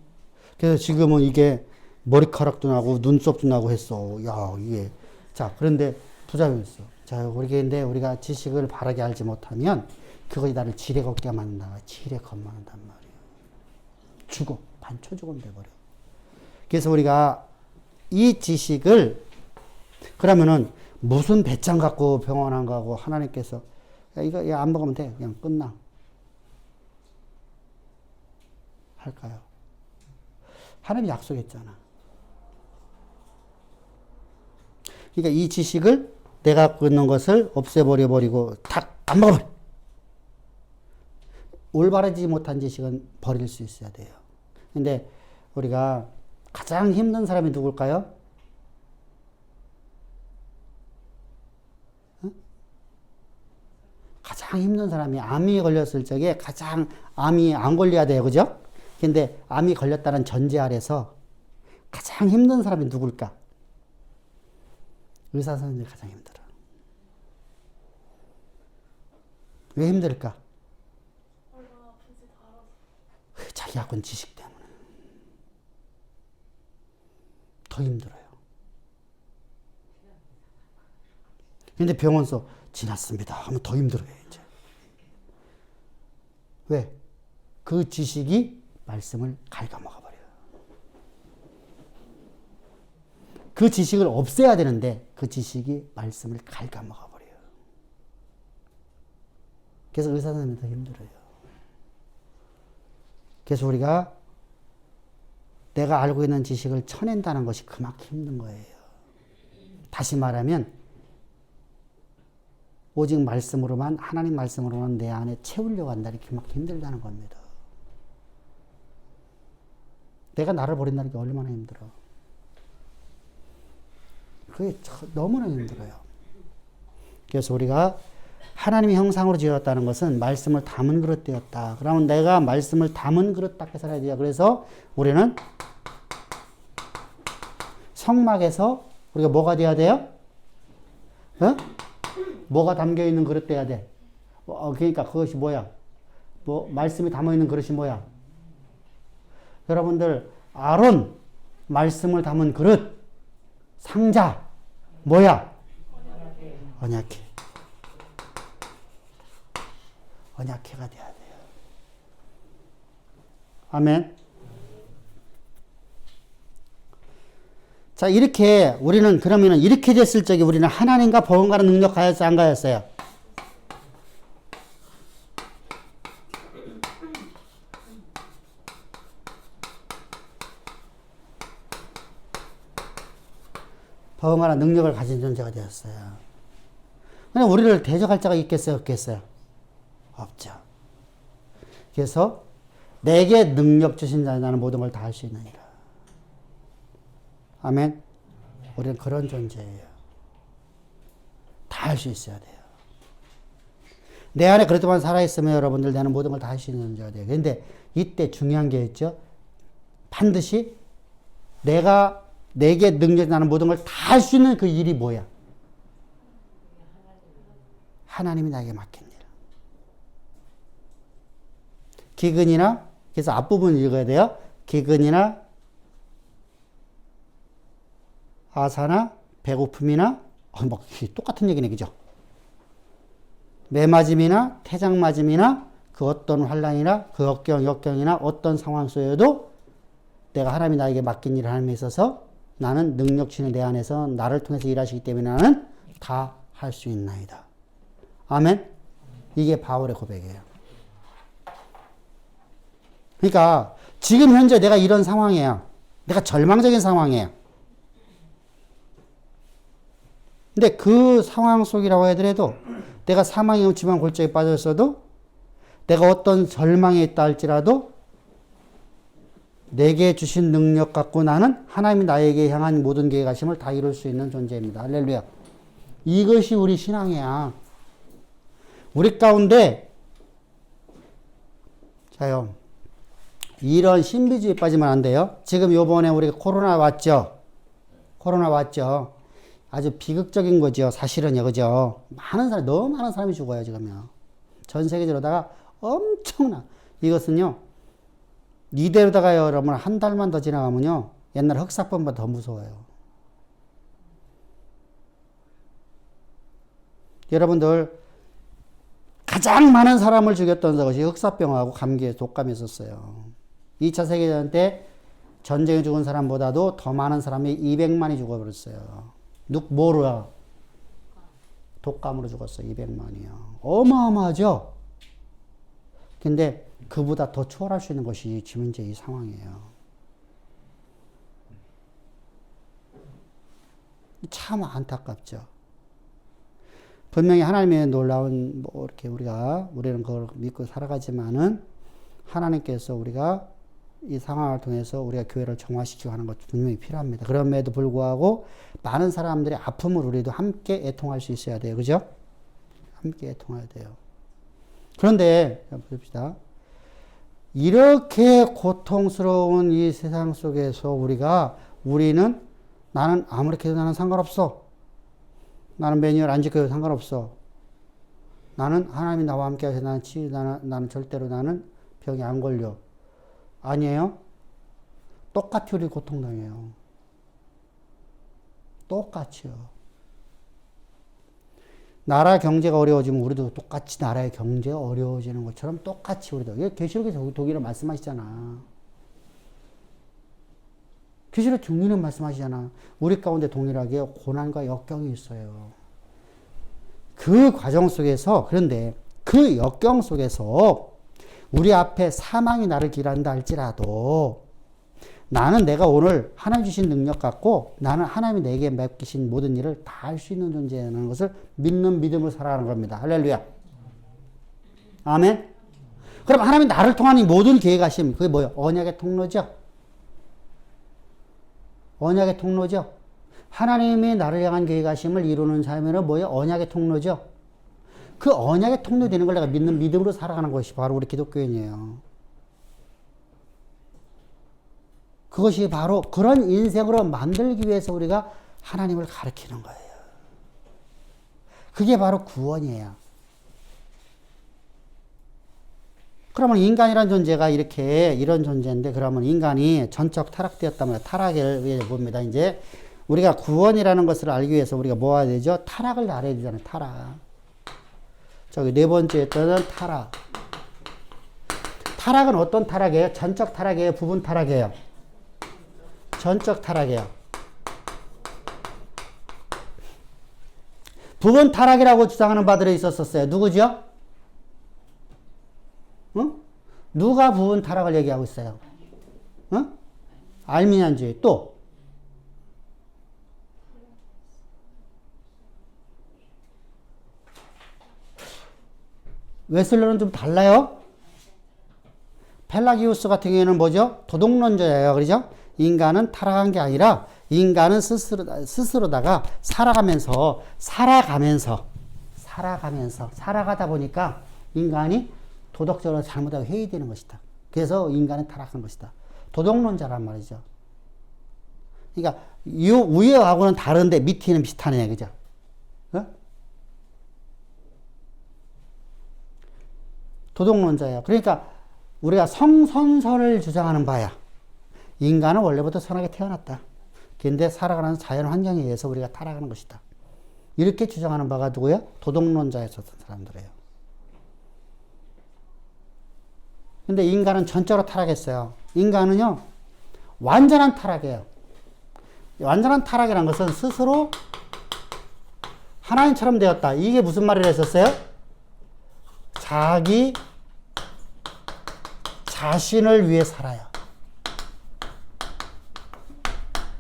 그래서 지금은 이게 머리카락도 나고 눈썹도 나고 했어. 야, 이게. 자, 그런데 부작용이 있어. 자, 근데 우리가 지식을 바르게 알지 못하면 그것이 나를 지레 걷게 만든다. 지레 겁만한단 말이에요. 죽어. 반초 죽음 돼버려. 그래서 우리가 이 지식을 그러면은 무슨 배짱 갖고 병원 안 가고 하나님께서 야, 이거 안 먹으면 돼. 그냥 끝나. 할까요? 하나님이 약속했잖아. 그러니까 이 지식을 내가 갖고 있는 것을 없애버리고 다 안 먹어버려. 올바르지 못한 지식은 버릴 수 있어야 돼요. 근데 우리가 가장 힘든 사람이 누굴까요? 응? 가장 힘든 사람이 암이 걸렸을 적에 가장 암이 안 걸려야 돼요. 그죠? 근데 암이 걸렸다는 전제 아래서 가장 힘든 사람이 누굴까? 의사 선생님이 가장 힘들어. 왜 힘들까? 얼마나 아픈지 다 알아서. 자기 갖고 있는 지식 때문에. 더 힘들어요. 근데 병원서 지났습니다 하면 더 힘들어요, 이제. 왜? 그 지식이 말씀을 갉아먹어버려요. 그 지식을 없애야 되는데 그 지식이 말씀을 갉아먹어버려요. 그래서 의사 선생님이 더 힘들어요. 그래서 우리가 내가 알고 있는 지식을 쳐낸다는 것이 그만큼 힘든 거예요. 다시 말하면 오직 말씀으로만 하나님 말씀으로만 내 안에 채우려고 한다는 게 그만큼 힘들다는 겁니다. 내가 나를 버린다는 게 얼마나 힘들어. 그게 너무나 힘들어요. 그래서 우리가 하나님의 형상으로 지었다는 것은 말씀을 담은 그릇 되었다. 그러면 내가 말씀을 담은 그릇답게 살아야 돼요. 그래서 우리는 성막에서 우리가 뭐가 돼야 돼요? 어? 뭐가 담겨 있는 그릇 돼야 돼. 그러니까 그것이 뭐야? 말씀이 담아 있는 그릇이 뭐야? 여러분들 아론 말씀을 담은 그릇 상자 뭐야? 언약궤. 언약궤가 돼야 돼요. 아멘. 자, 이렇게 우리는 그러면은 이렇게 됐을 적에 우리는 하나님과 버금가는 능력 가졌어요, 안 가졌어요? 버금가는 능력을 가진 존재가 되었어요. 그냥 우리를 대적할 자가 있겠어요, 없겠어요? 없죠. 그래서 내게 능력 주신 자는 나는 모든 걸 다 할 수 있느니라. 아멘. 우리는 그런 존재예요. 다 할 수 있어야 돼요. 내 안에 그래도만 살아있으면 여러분들 나는 모든 걸 다 할 수 있는 존재가 돼요. 그런데 이때 중요한 게 있죠. 반드시 내게 능력 나는 모든 걸 다 할 수 있는 그 일이 뭐야? 하나님이 나에게 맡긴 일. 기근이나, 그래서 앞부분 읽어야 돼요. 기근이나, 아사나, 배고픔이나, 똑같은 얘기네, 그죠? 매맞음이나, 태장맞음이나, 그 어떤 환난이나, 그 역경이나, 어떤 상황 속에도 내가 하나님이 나에게 맡긴 일을 하나님에 있어서 나는 능력 주는 내 안에서 나를 통해서 일하시기 때문에 나는 다 할 수 있나이다. 아멘? 이게 바울의 고백이에요. 그러니까 지금 현재 내가 이런 상황이에요. 내가 절망적인 상황이에요. 근데 그 상황 속이라고 하더라도 내가 사망의 음침한 골짜기에 빠져 있어도 내가 어떤 절망에 있다 할지라도 내게 주신 능력 갖고 나는 하나님이 나에게 향한 모든 계획하심을 다 이룰 수 있는 존재입니다. 할렐루야. 이것이 우리 신앙이야. 우리 가운데 자요. 이런 신비주의에 빠지면 안 돼요. 지금 요번에 우리가 코로나 왔죠. 아주 비극적인 거죠. 사실은요. 그죠? 너무 많은 사람이 죽어요. 지금요. 전 세계적으로다가 엄청나. 이것은요. 이대로다가 여러분 한 달만 더 지나가면요. 옛날 흑사병보다 더 무서워요. 여러분들 가장 많은 사람을 죽였던 것이 흑사병하고 감기에 독감이었어요. 2차 세계대전 때 전쟁에 죽은 사람보다도 더 많은 사람이 200만이 죽어버렸어요. 뭐로요? 독감으로 죽었어요. 200만이요. 어마어마하죠? 근데 그보다 더 초월할 수 있는 것이 지금 현재 이 상황이에요. 참 안타깝죠. 분명히 하나님의 놀라운 이렇게 우리는 그걸 믿고 살아가지만은 하나님께서 우리가 이 상황을 통해서 우리가 교회를 정화시키고 하는 것도 분명히 필요합니다. 그럼에도 불구하고 많은 사람들의 아픔을 우리도 함께 애통할 수 있어야 돼요. 그죠? 함께 애통해야 돼요. 그런데 봅시다. 이렇게 고통스러운 이 세상 속에서 우리는 나는 아무리 해도 나는 상관없어. 나는 매니얼 안 지켜도 상관없어. 나는 하나님이 나와 함께 하셔서 나는 절대로 나는 병이 안 걸려. 아니에요? 똑같이 우리 고통당해요. 똑같이요. 나라 경제가 어려워지면 우리도 똑같이 나라의 경제가 어려워지는 것처럼 똑같이 우리도. 이게 계시록에서 독일을 말씀하시잖아. 계시록 중리는 말씀하시잖아. 우리 가운데 동일하게 고난과 역경이 있어요. 그 과정 속에서, 그런데 그 역경 속에서 우리 앞에 사망이 나를 기한다 할지라도 나는 내가 오늘 하나님 주신 능력 갖고 나는 하나님이 내게 맡기신 모든 일을 다 할 수 있는 존재라는 것을 믿는 믿음으로 살아가는 겁니다. 할렐루야. 아멘. 그럼 하나님이 나를 통한 이 모든 계획하심, 그게 뭐예요? 언약의 통로죠. 언약의 통로죠. 하나님이 나를 향한 계획하심을 이루는 삶에는 뭐예요? 언약의 통로죠. 그 언약의 통로 되는 걸 내가 믿는 믿음으로 살아가는 것이 바로 우리 기독교인이에요. 그것이 바로 그런 인생으로 만들기 위해서 우리가 하나님을 가리키는 거예요. 그게 바로 구원이에요. 그러면 인간이란 존재가 이런 존재인데, 그러면 인간이 전적 타락되었다면 타락을 봅니다. 이제 우리가 구원이라는 것을 알기 위해서 우리가 뭐 해야 되죠? 타락을 알아야 되잖아요. 타락. 저기 네 번째 했던 타락. 타락은 어떤 타락이에요? 전적 타락이에요? 부분 타락이에요? 전적 타락이에요. 부분 타락이라고 주장하는 바들이 있었어요. 누구죠? 응? 누가 부분 타락을 얘기하고 있어요? 응? 알미니안주의. 또 웨슬러는 좀 달라요. 펠라기우스 같은 경우에는 뭐죠? 도덕론자예요. 그러죠? 인간은 타락한 게 아니라 인간은 스스로다가 살아가다 보니까 인간이 도덕적으로 잘못하고 회의되는 것이다. 그래서 인간은 타락한 것이다. 도덕론자란 말이죠. 그러니까 위에하고는 다른데 밑에는 비슷하네. 그죠? 어? 도덕론자예요. 그러니까 우리가 성선설을 주장하는 바야. 인간은 원래부터 선하게 태어났다. 그런데 살아가는 자연 환경에 의해서 우리가 타락하는 것이다. 이렇게 주장하는 바가 누구예요? 도덕론자였었던 사람들이에요. 근데 인간은 전적으로 타락했어요. 인간은요, 완전한 타락이에요. 완전한 타락이라는 것은 스스로 하나님처럼 되었다. 이게 무슨 말을 했었어요? 자기 자신을 위해 살아요.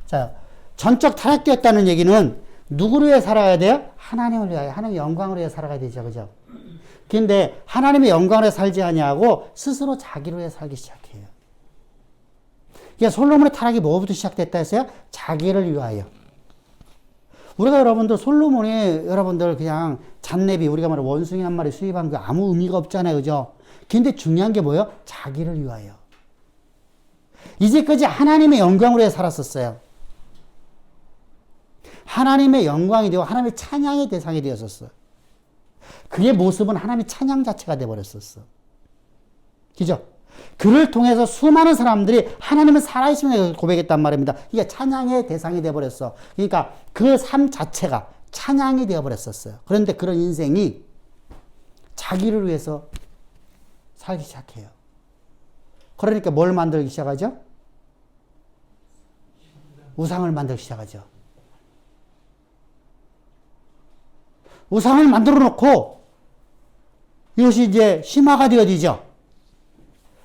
자, 전적 타락되었다는 얘기는 누구를 위해 살아야 돼요? 하나님을 위하여, 하나님의 영광을 위해 살아가야 되죠. 그죠? 근데 하나님의 영광을 위해 살지 아니하고 스스로 자기를 위해 살기 시작해요. 그러니까 솔로몬의 타락이 뭐부터 시작됐다 했어요? 자기를 위하여. 우리가 여러분들 솔로몬이 여러분들 그냥 잡내비, 우리가 말해 원숭이 한 마리 수입한 거 아무 의미가 없잖아요. 그죠? 근데 중요한 게 뭐예요? 자기를 위하여. 이제까지 하나님의 영광으로 해 살았었어요. 하나님의 영광이 되고 하나님의 찬양의 대상이 되었었어. 그의 모습은 하나님의 찬양 자체가 되어버렸었어. 그죠? 그를 통해서 수많은 사람들이 하나님은 살아있음을 고백했단 말입니다. 이게 찬양의 대상이 되어버렸어. 그러니까 그 삶 자체가 찬양이 되어버렸었어요. 그런데 그런 인생이 자기를 위해서 살기 시작해요. 그러니까 뭘 만들기 시작하죠? 우상을 만들기 시작하죠. 우상을 만들어 놓고 이것이 이제 심화가 되어지죠.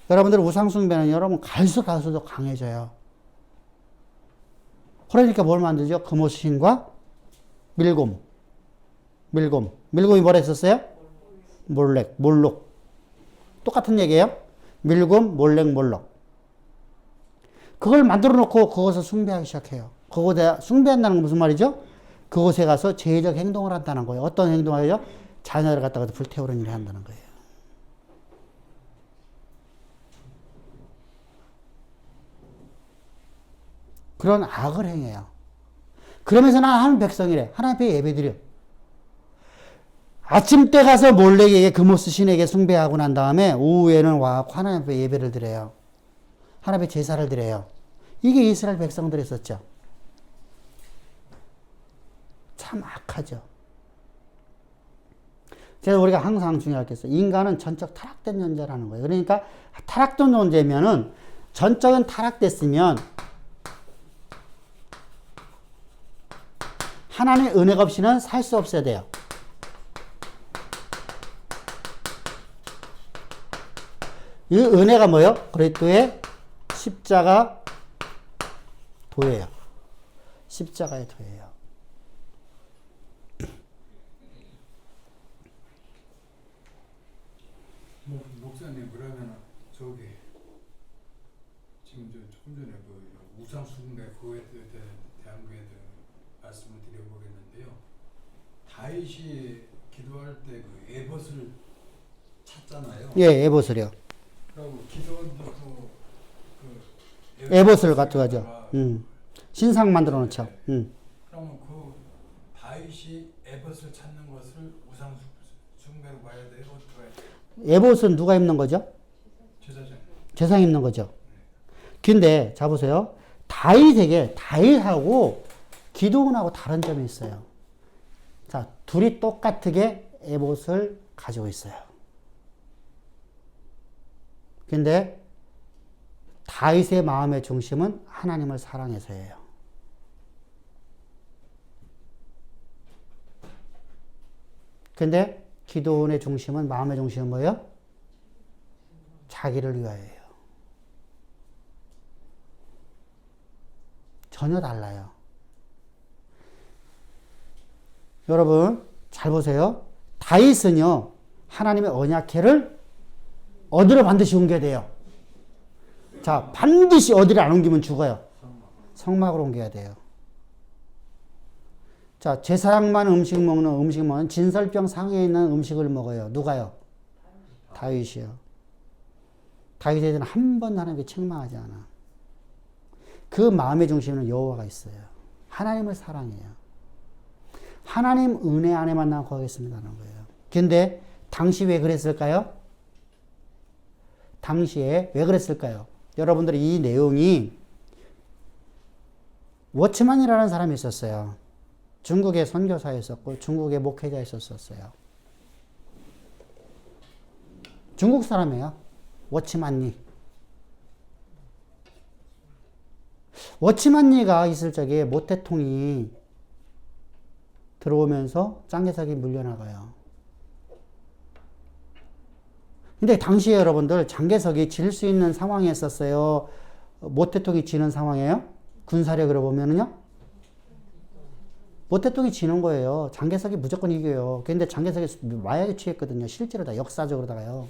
여러분들 우상 숭배는 여러분 갈수록 강해져요. 그러니까 뭘 만들죠? 금오신과 밀곰. 밀곰이 뭐라 했었어요? 몰록. 똑같은 얘기예요. 밀곰, 몰록. 그걸 만들어 놓고 그것을 숭배하기 시작해요. 그곳에 숭배한다는 건 무슨 말이죠? 그곳에 가서 죄적 행동을 한다는 거예요. 어떤 행동을 하죠? 자녀를 갖다가 불태우는 일을 한다는 거예요. 그런 악을 행해요. 그러면서 나 하나님 백성이래. 하나님 앞에 예배드려. 아침 때 가서 몰렉에게 금오스 신에게 숭배하고 난 다음에 오후에는 와서 하나님 앞에 예배를 드려요. 하나님 앞에 제사를 드려요. 이게 이스라엘 백성들이 했었죠. 참 악하죠. 그래서 우리가 항상 중요할 게 있어요. 인간은 전적 타락된 존재라는 거예요. 그러니까 타락된 존재면은 전적은 타락됐으면 하나님의 은혜가 없이는 살 수 없어야 돼요. 이 은혜가 뭐예요? 그리스도의 십자가 도예요. 십자가의 도예요. 목사님 그러면 저기 지금 조금 전에 그 우상 숭배 그거에 대한 거에 말씀을 드려보겠는데요. 다윗이 기도할 때 그 에봇을 찾잖아요. 예, 에봇을요. 그리고 기도도 그 에봇을 가져가죠. 신상 만들어 놓죠. 그러면 그 다윗이 에봇을 찾는 것을 우상 숭배로 봐야 돼요? 어떻게? 에봇은 누가 입는 거죠? 제사장. 제사장 입는 거죠. 근데 자 보세요. 다윗하고 기도원하고 다른 점이 있어요. 자, 둘이 똑같게 에봇을 가지고 있어요. 근데 다윗의 마음의 중심은 하나님을 사랑해서예요. 근데 기도원의 중심은, 마음의 중심은 뭐예요? 자기를 위하여예요. 전혀 달라요. 여러분 잘 보세요. 다윗은요 하나님의 언약궤를 어디로 반드시 옮겨야 돼요? 자, 반드시 어디를 안 옮기면 죽어요. 성막으로 옮겨야 돼요. 자, 제사장만 음식 먹는 진설병 상에 있는 음식을 먹어요. 누가요? 다윗이요. 다윗에 대해서는 한 번도 하나님께 책망하지 않아. 그 마음의 중심에는 여호와가 있어요. 하나님을 사랑해요. 하나님 은혜 안에만 나 거하겠습니다라는 거예요. 근데 당시 왜 그랬을까요? 당시에 왜 그랬을까요? 여러분들이 이 내용이 워치만이라는 사람이 있었어요. 중국의 선교사였었고 중국의 목회자였었어요. 중국 사람이에요. 워치만니. 워치만니가 있을 적에 모태통이 들어오면서 짱개석이 물려나가요. 근데 당시에 여러분들 장개석이 질 수 있는 상황이었었어요. 모태통이 지는 상황이에요. 군사력으로 보면은요. 모태통이 지는 거예요. 장개석이 무조건 이겨요. 근데 장개석이 마약에 취했거든요. 실제로 다 역사적으로다가요.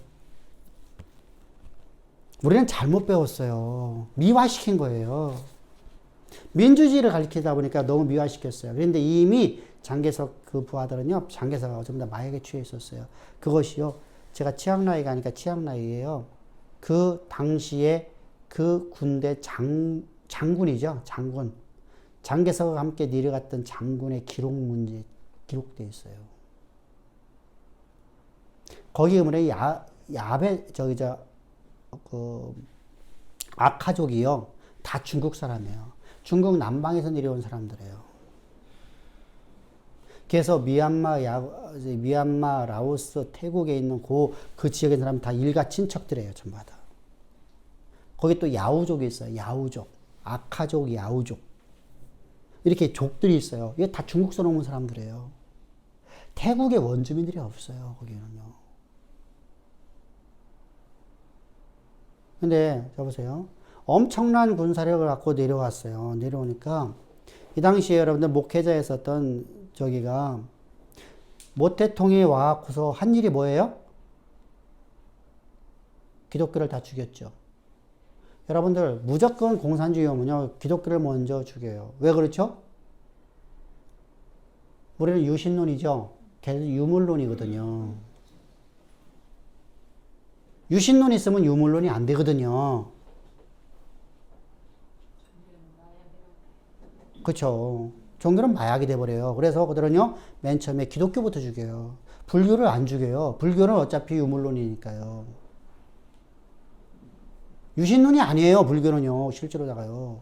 우리는 잘못 배웠어요. 미화시킨 거예요. 민주주의를 가르치다 보니까 너무 미화시켰어요. 그런데 이미 장개석 그 부하들은요, 장개석하고 전부 다 마약에 취해 있었어요. 그것이요, 제가 치앙라이 가니까 치앙라이에요. 그 당시에 그 군대 장군이죠. 장개석과 함께 내려갔던 장군의 기록 문제 기록되어 있어요. 거기 보면 야베 그 아카족이요 다 중국 사람이에요. 중국 남방에서 내려온 사람들이에요. 그래서 미얀마, 라오스, 태국에 있는 그 지역의 사람 다 일가 친척들이에요, 전부 다. 거기 또 야우족이 있어요. 야우족, 아카족, 야우족 이렇게 족들이 있어요. 이게 다 중국서 넘은 사람들이에요. 태국에 원주민들이 없어요, 거기는요. 근데 자 보세요. 엄청난 군사력을 갖고 내려왔어요. 내려오니까 이 당시에 여러분들 목회자에 있었던 저기가 모태통이 와갖고서 한 일이 뭐예요? 기독교를 다 죽였죠. 여러분들 무조건 공산주의 오면요 기독교를 먼저 죽여요. 왜 그렇죠? 우리는 유신론이죠. 걔는 유물론이거든요. 유신론이 있으면 유물론이 안 되거든요. 그렇죠. 종교는 마약이 돼버려요. 그래서 그들은요 맨 처음에 기독교부터 죽여요. 불교를 안 죽여요. 불교는 어차피 유물론이니까요. 유신론이 아니에요. 불교는요 실제로다가요.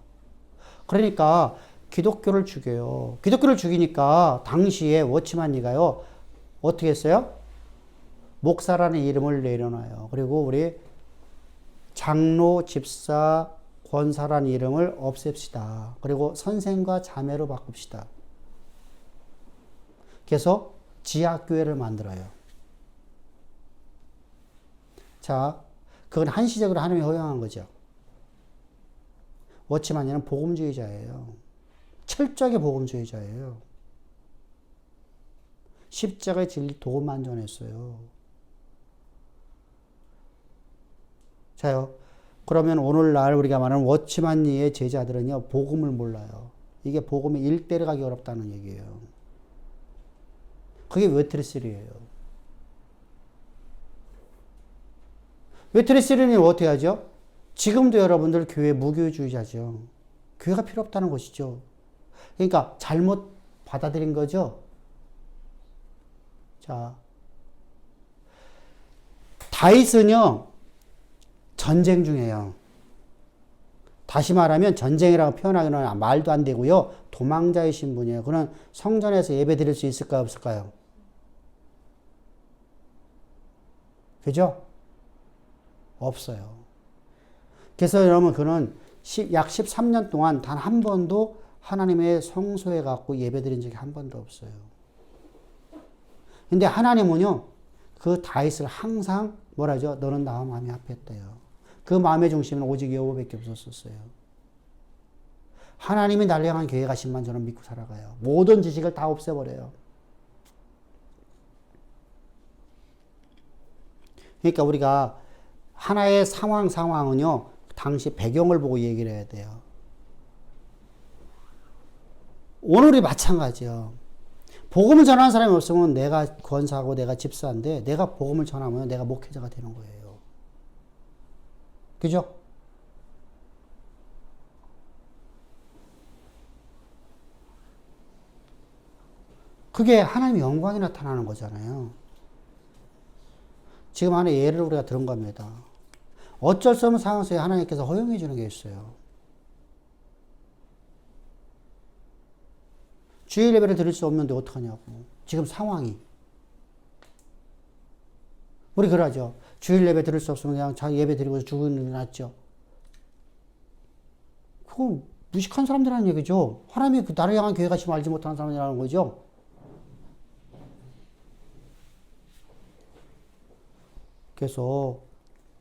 그러니까 기독교를 죽여요. 기독교를 죽이니까 당시에 워치만니가요 어떻게 했어요? 목사라는 이름을 내려놔요. 그리고 우리 장로, 집사, 권사라는 이름을 없앱시다. 그리고 선생과 자매로 바꿉시다. 그래서 지하교회를 만들어요. 자, 그건 한시적으로 하나님이 허용한 거죠. 워치만이는 복음주의자예요. 철저하게 복음주의자예요. 십자가의 진리 도움만 전했어요. 자요. 그러면 오늘날 우리가 말하는 워치만리의 제자들은요, 복음을 몰라요. 이게 복음이 일대를 가기 어렵다는 얘기예요. 그게 웨트리스리예요. 웨트리스리는 어떻게 하죠? 지금도 여러분들 교회 무교주의자죠. 교회가 필요 없다는 것이죠. 그러니까 잘못 받아들인 거죠. 자, 다윗은요, 전쟁 중이에요. 다시 말하면 전쟁이라고 표현하기는 말도 안 되고요. 도망자이신 분이에요. 그는 성전에서 예배 드릴 수 있을까요? 없을까요? 그죠? 없어요. 그래서 여러분 그는 약 13년 동안 단 한 번도 하나님의 성소에 갖고 예배 드린 적이 한 번도 없어요. 근데 하나님은요. 그 다윗을 항상 뭐라죠? 너는 나와 마음이 합했대요. 그 마음의 중심은 오직 여호와밖에 없었어요. 하나님이 나를 향한 계획하심만 저는 믿고 살아가요. 모든 지식을 다 없애버려요. 그러니까 우리가 하나의 상황은요. 당시 배경을 보고 얘기를 해야 돼요. 오늘이 마찬가지요. 복음을 전하는 사람이 없으면 내가 권사하고 내가 집사인데 내가 복음을 전하면 내가 목회자가 되는 거예요. 그죠? 그게 하나님의 영광이 나타나는 거잖아요. 지금 하나의 예를 우리가 들은 겁니다. 어쩔 수 없는 상황에서 하나님께서 허용해 주는 게 있어요. 주일 예배를 드릴 수 없는데 어떡하냐고. 지금 상황이. 우리 그러죠. 주일 예배 드릴 수 없으면 그냥 자기 예배 드리고 죽는 게 낫죠. 그건 무식한 사람들이라는 얘기죠. 하나님이 그 나를 향한 계획하심을 알지 못하는 사람이라는 거죠. 그래서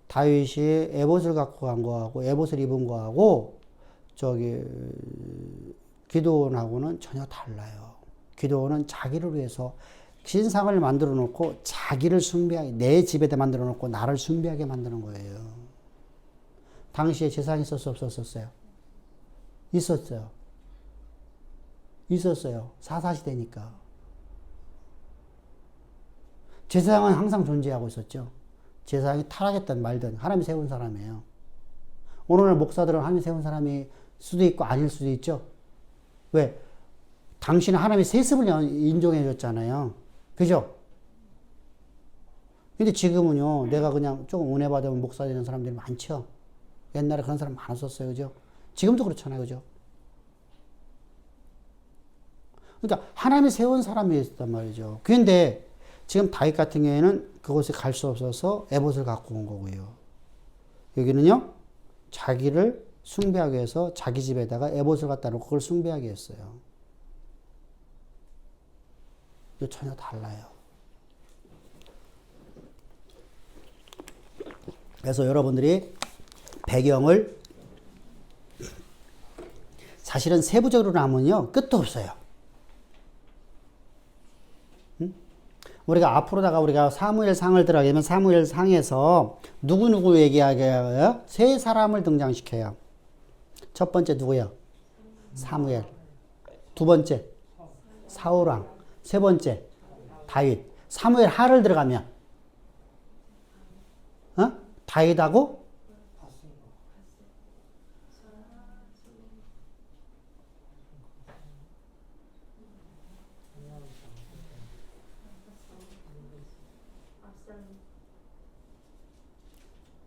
다윗이 에봇을 갖고 간 거하고 에봇을 입은 거하고 기드온하고는 전혀 달라요. 기드온은 자기를 위해서 신상을 만들어 놓고 자기를 숭배하게, 내 집에다 만들어 놓고 나를 숭배하게 만드는 거예요. 당시에 제사장이 있었어요? 없었어요? 있었어요. 있었어요. 사사시대니까. 제사장은 항상 존재하고 있었죠. 제사장이 타락했든 말든 하나님이 세운 사람이에요. 오늘날 목사들은 하나님이 세운 사람이 수도 있고 아닐 수도 있죠. 왜? 당신은 하나님의 세습을 인정해 줬잖아요. 그죠? 근데 지금은요, 내가 그냥 조금 은혜 받으면 목사 되는 사람들이 많죠? 옛날에 그런 사람 많았었어요. 그죠? 지금도 그렇잖아요. 그죠? 그러니까 하나님이 세운 사람이 있단 말이죠. 그런데 지금 다윗 같은 경우에는 그곳에 갈 수 없어서 에봇을 갖고 온 거고요. 여기는요, 자기를 숭배하기 위해서 자기 집에다가 에봇을 갖다 놓고 그걸 숭배하게 했어요. 이거 전혀 달라요. 그래서 여러분들이 배경을 사실은 세부적으로 나면요, 끝도 없어요. 우리가 앞으로다가 우리가 사무엘상을 들어가게 되면 사무엘상에서 누구 얘기하게 해요? 세 사람을 등장시켜요. 첫 번째 누구요? 사무엘. 두 번째 사울왕. 세 번째 다윗. 사무엘 하를 들어가면 다윗하고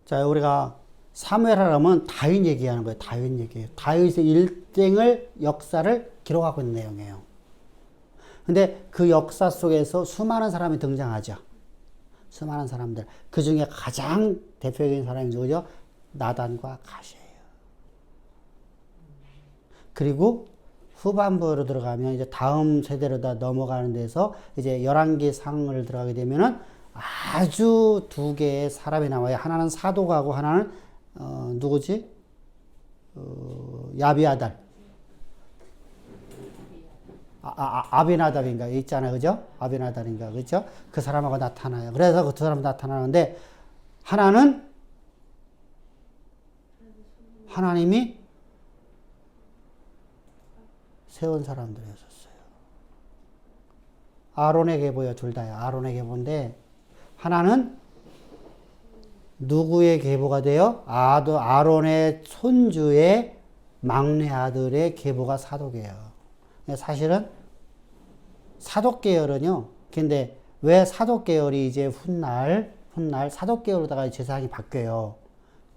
자, 우리가 사무엘 하라면 다윗 얘기하는 거예요. 다윗 얘기예요. 다윗의 일생을 역사를 기록하고 있는 내용이에요. 근데 그 역사 속에서 수많은 사람이 등장하죠. 수많은 사람들. 그 중에 가장 대표적인 사람이 누구죠? 나단과 갓이에요. 그리고 후반부로 들어가면 이제 다음 세대로 다 넘어가는 데서 이제 11개 상을 들어가게 되면은 아주 두 개의 사람이 나와요. 하나는 사독하고 하나는 누구지? 야비아달. 아비나답인가 있잖아요. 그죠? 아비나달인가. 그죠? 그 사람하고 나타나요. 그래서 그 두 사람 나타나는데 하나는 하나님이 세운 사람들이었어요. 아론의 계보예요. 둘 다요. 아론의 계보인데 하나는 누구의 계보가 돼요? 아론의 손주의 막내 아들의 계보가 사독이에요. 사실은 사독 계열은요. 근데 왜 사독 계열이 이제 훗날 사독 계열로다가 제사장이 바뀌어요.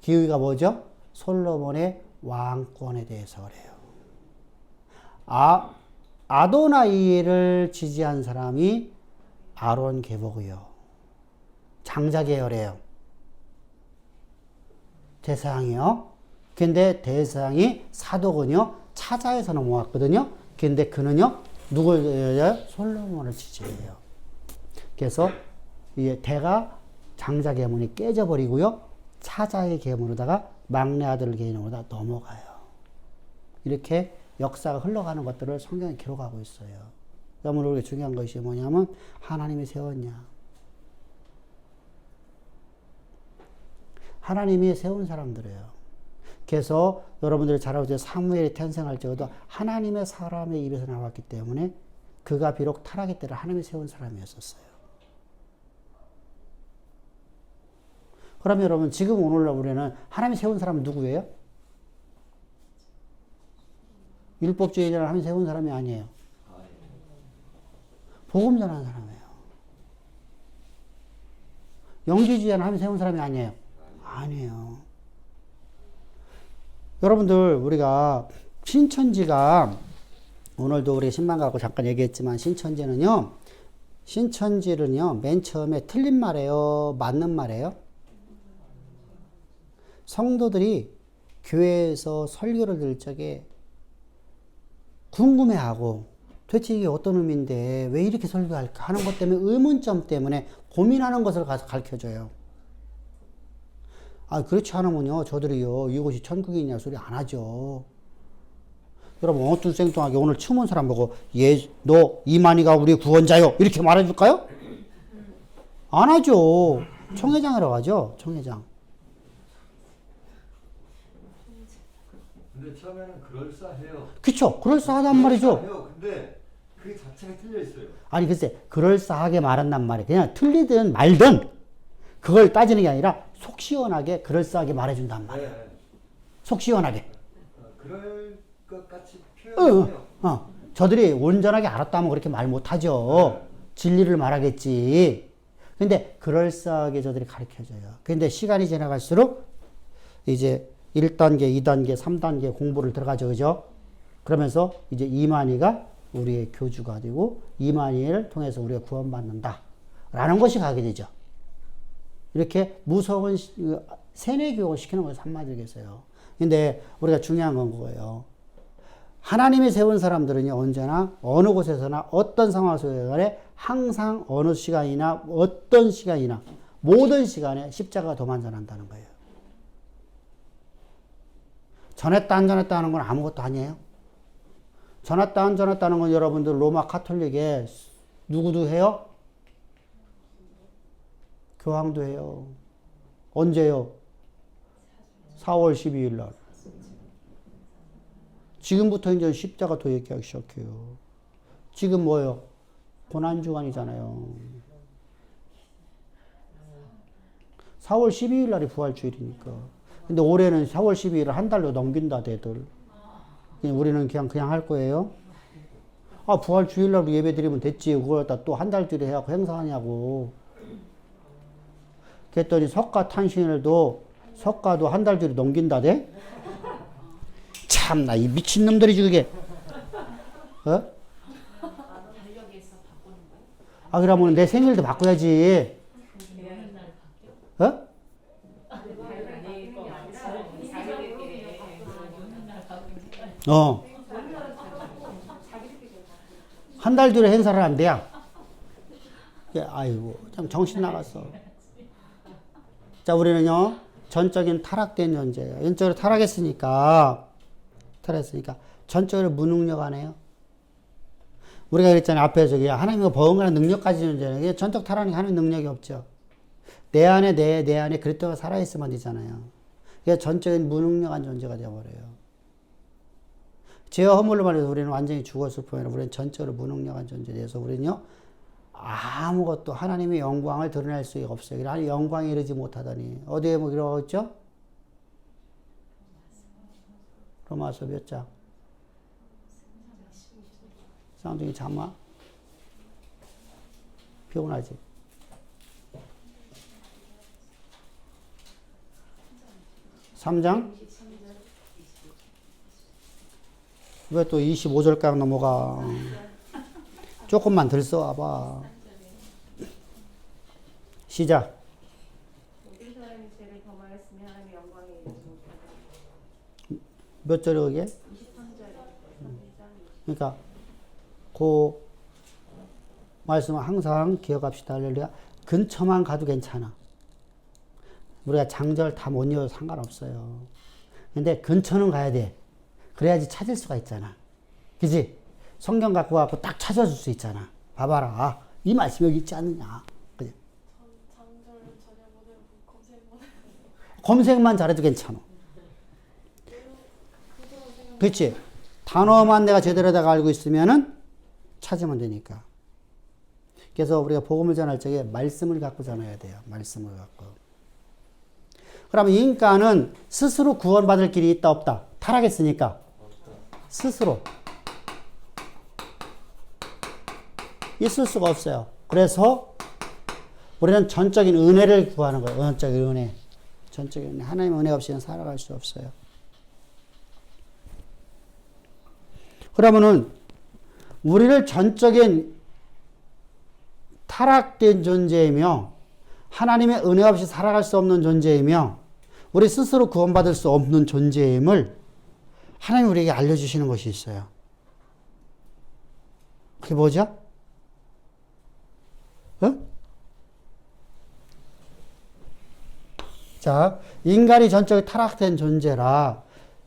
기후가 뭐죠? 솔로몬의 왕권에 대해서 그래요. 아도나이를 지지한 사람이 아론 계보고요. 장자 계열이에요. 대상이요. 근데 대상이 사독은요, 차자에서 넘어왔거든요. 근데 그는요, 누굴, 솔로몬을 지지해요. 그래서 이 대가 장자 계문이 깨져버리고요, 차자의 계문으로다가 막내 아들 계문으로다 넘어가요. 이렇게 역사가 흘러가는 것들을 성경에 기록하고 있어요. 그러면 우리가 중요한 것이 뭐냐면, 하나님이 세웠냐. 하나님이 세운 사람들이에요. 그래서 여러분들이 잘 알고 있는 사무엘이 탄생할 적에도 하나님의 사람의 입에서 나왔기 때문에 그가 비록 타락의 때를 하나님이 세운 사람이었었어요. 그러면 여러분 지금 오늘날 우리는 하나님이 세운 사람은 누구예요? 율법주의자를 하나님이 세운 사람이 아니에요. 복음 전하는 사람이에요. 영지주의자는 하나님이 세운 사람이 아니에요. 아니에요. 여러분들 우리가 신천지가 오늘도 우리 신방 갖고 잠깐 얘기했지만 신천지는요 맨 처음에 틀린 말이에요, 맞는 말이에요? 성도들이 교회에서 설교를 들을 적에 궁금해하고 도대체 이게 어떤 의미인데 왜 이렇게 설교할까 하는 것 때문에 의문점 때문에 고민하는 것을 가르쳐줘요. 그렇지 않으면요, 저들이요, 이곳이 천국이냐 소리 안 하죠. 여러분, 어떤 생뚱하게 오늘 처음 온 사람 보고, 너 이만희가 우리 구원자요. 이렇게 말해줄까요? 안 하죠. 총회장이라고 하죠, 총회장. 근데 처음에는 그럴싸해요. 그쵸. 그럴싸하단 말이죠. 그럴싸해요. 근데 그 자체가 틀려 있어요. 아니, 글쎄, 그럴싸하게 말한단 말이에요. 그냥 틀리든 말든 그걸 따지는 게 아니라 속 시원하게 그럴싸하게 말해준단 말이에요. 네. 속 시원하게. 것 같이 표현해요. 저들이 온전하게 알았다면 그렇게 말 못하죠. 진리를 말하겠지. 근데 그럴싸하게 저들이 가르쳐줘요. 근데 시간이 지나갈수록 이제 1단계, 2단계, 3단계 공부를 들어가죠. 그죠? 그러면서 이제 이만희가 우리의 교주가 되고 이만희를 통해서 우리가 구원받는다. 라는 것이 가게 되죠. 이렇게 무서운 세뇌 교육을 시키는 거예요. 한마디로 얘기해서요. 근데 우리가 중요한 건 그거예요. 하나님이 세운 사람들은요, 언제나 어느 곳에서나 어떤 상황 속에 항상 어느 시간이나 어떤 시간이나 모든 시간에 십자가가 도만전한다는 거예요. 전했다 안 전했다 하는 건 아무것도 아니에요. 전했다 안 전했다는 건 여러분들 로마 카톨릭에 누구도 해요? 교황도 해요. 언제요? 4월 12일 날. 지금부터 이제 십자가 도입하기 시작해요. 지금 뭐예요? 고난주간이잖아요. 4월 12일 날이 부활주일이니까. 근데 올해는 4월 12일을 한 달로 넘긴다, 대들. 우리는 그냥 할 거예요. 아, 부활주일 날 예배 드리면 됐지. 그걸 또 한 달 뒤에 해갖고 행사하냐고. 그랬더니 석가탄신일도 석가도 한 달 뒤에 넘긴다대? 참나, 이 미친놈들이지, 그게. 어? 달력에서 바꾸는 거예요? 아, 그러면 내 생일도 바꿔야지. 여는 날 바뀌어? 어? 달력이 아니라 자기들끼리 여는 날 바꾸니까. 한 달 뒤에 행사를 한대야. 아이고, 참 정신 나갔어. 자, 우리는요, 전적인 타락된 존재예요. 인적으로 타락했으니까, 전적으로 무능력하네요. 우리가 그랬잖아요. 앞에 저기, 하나님과 버금가는 능력 가진 존재는 전적 타락이 하는 능력이 없죠. 내 안에 그리스도가 살아있으면 되잖아요. 그게 전적인 무능력한 존재가 되어버려요. 죄와 허물로 말해서 우리는 완전히 죽었을 뿐 아니라 우리는 전적으로 무능력한 존재에 대해서 우리는요, 아무것도 하나님의 영광을 드러낼 수 없어요. 하나님 영광에 이르지 못하더니 어디에 뭐 이라고 했죠? 로마서 몇 장? 쌍둥이 잠아? 피곤하지? 삼 장? 왜 또 25절까지 넘어가? 조금만 들 써와봐. 시작. 모든 사람이 죄를 범하였으며 하나님의 영광에 이르지 못하다. 몇 절이 그게? 23절에 그러니까 그 말씀은 항상 기억합시다. 할렐루야. 근처만 가도 괜찮아. 우리가 장절 다 못 이어도 상관없어요. 근데 근처는 가야 돼. 그래야지 찾을 수가 있잖아. 그지? 성경 갖고 와서 딱 찾아줄 수 있잖아. 봐봐라. 이 말씀 여기 있지 않느냐. 그지? 장절 전혀 못 외우고 검색만 잘해도 괜찮아. 그렇지? 단어만 내가 제대로 다 알고 있으면은 찾으면 되니까. 그래서 우리가 복음을 전할 적에 말씀을 갖고 전해야 돼요. 말씀을 갖고. 그러면 인간은 스스로 구원받을 길이 있다 없다? 타락했으니까. 스스로. 있을 수가 없어요. 그래서 우리는 전적인 은혜를 구하는 거예요. 전적인 은혜. 전적인 은혜. 하나님의 은혜 없이는 살아갈 수 없어요. 그러면은 우리를 전적인 타락된 존재이며 하나님의 은혜 없이 살아갈 수 없는 존재이며 우리 스스로 구원받을 수 없는 존재임을 하나님이 우리에게 알려주시는 것이 있어요. 그게 뭐죠? 어? 자, 인간이 전적으로 타락된 존재라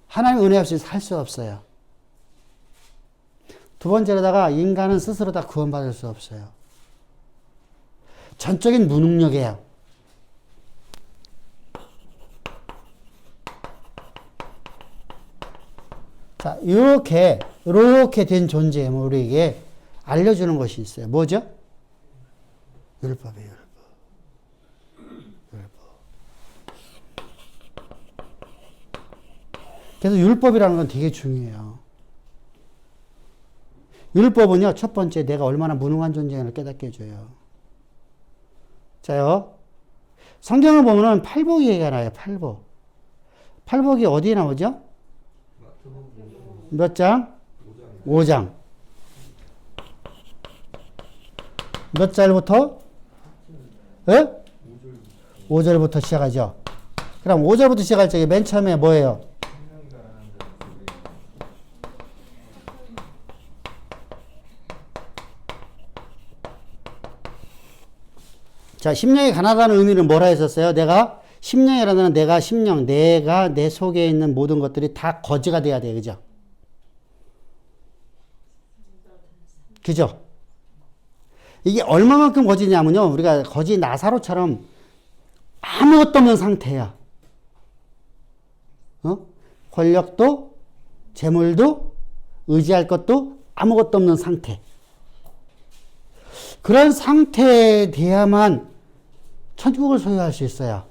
하나님의 은혜 없이 살 수 없어요. 두 번째로다가 인간은 스스로 다 구원받을 수 없어요. 전적인 무능력이에요. 자, 이렇게 된 존재임을 우리에게 알려주는 것이 있어요. 뭐죠? 율법이에요, 율법. 그래서 율법이라는 건 되게 중요해요. 율법은요, 첫 번째 내가 얼마나 무능한 존재인가를 깨닫게 해줘요. 자요. 성경을 보면은 팔복이 얘기가 나요. 팔복. 팔복이 어디에 나오죠? 몇 장? 5장. 몇 절부터? 예? 5절부터 시작하죠. 그럼 5절부터 시작할 적에 맨 처음에 뭐예요? 자, 심령이 가난하다는 의미는 뭐라 했었어요? 내가 심령이라는 내가 심령, 내가 내 속에 있는 모든 것들이 다 거지가 돼야 돼. 그죠? 그죠? 이게 얼마만큼 거지냐면요. 우리가 거지 나사로처럼 아무것도 없는 상태야. 권력도, 재물도, 의지할 것도 아무것도 없는 상태. 그런 상태에 돼야만 천국을 소유할 수 있어요.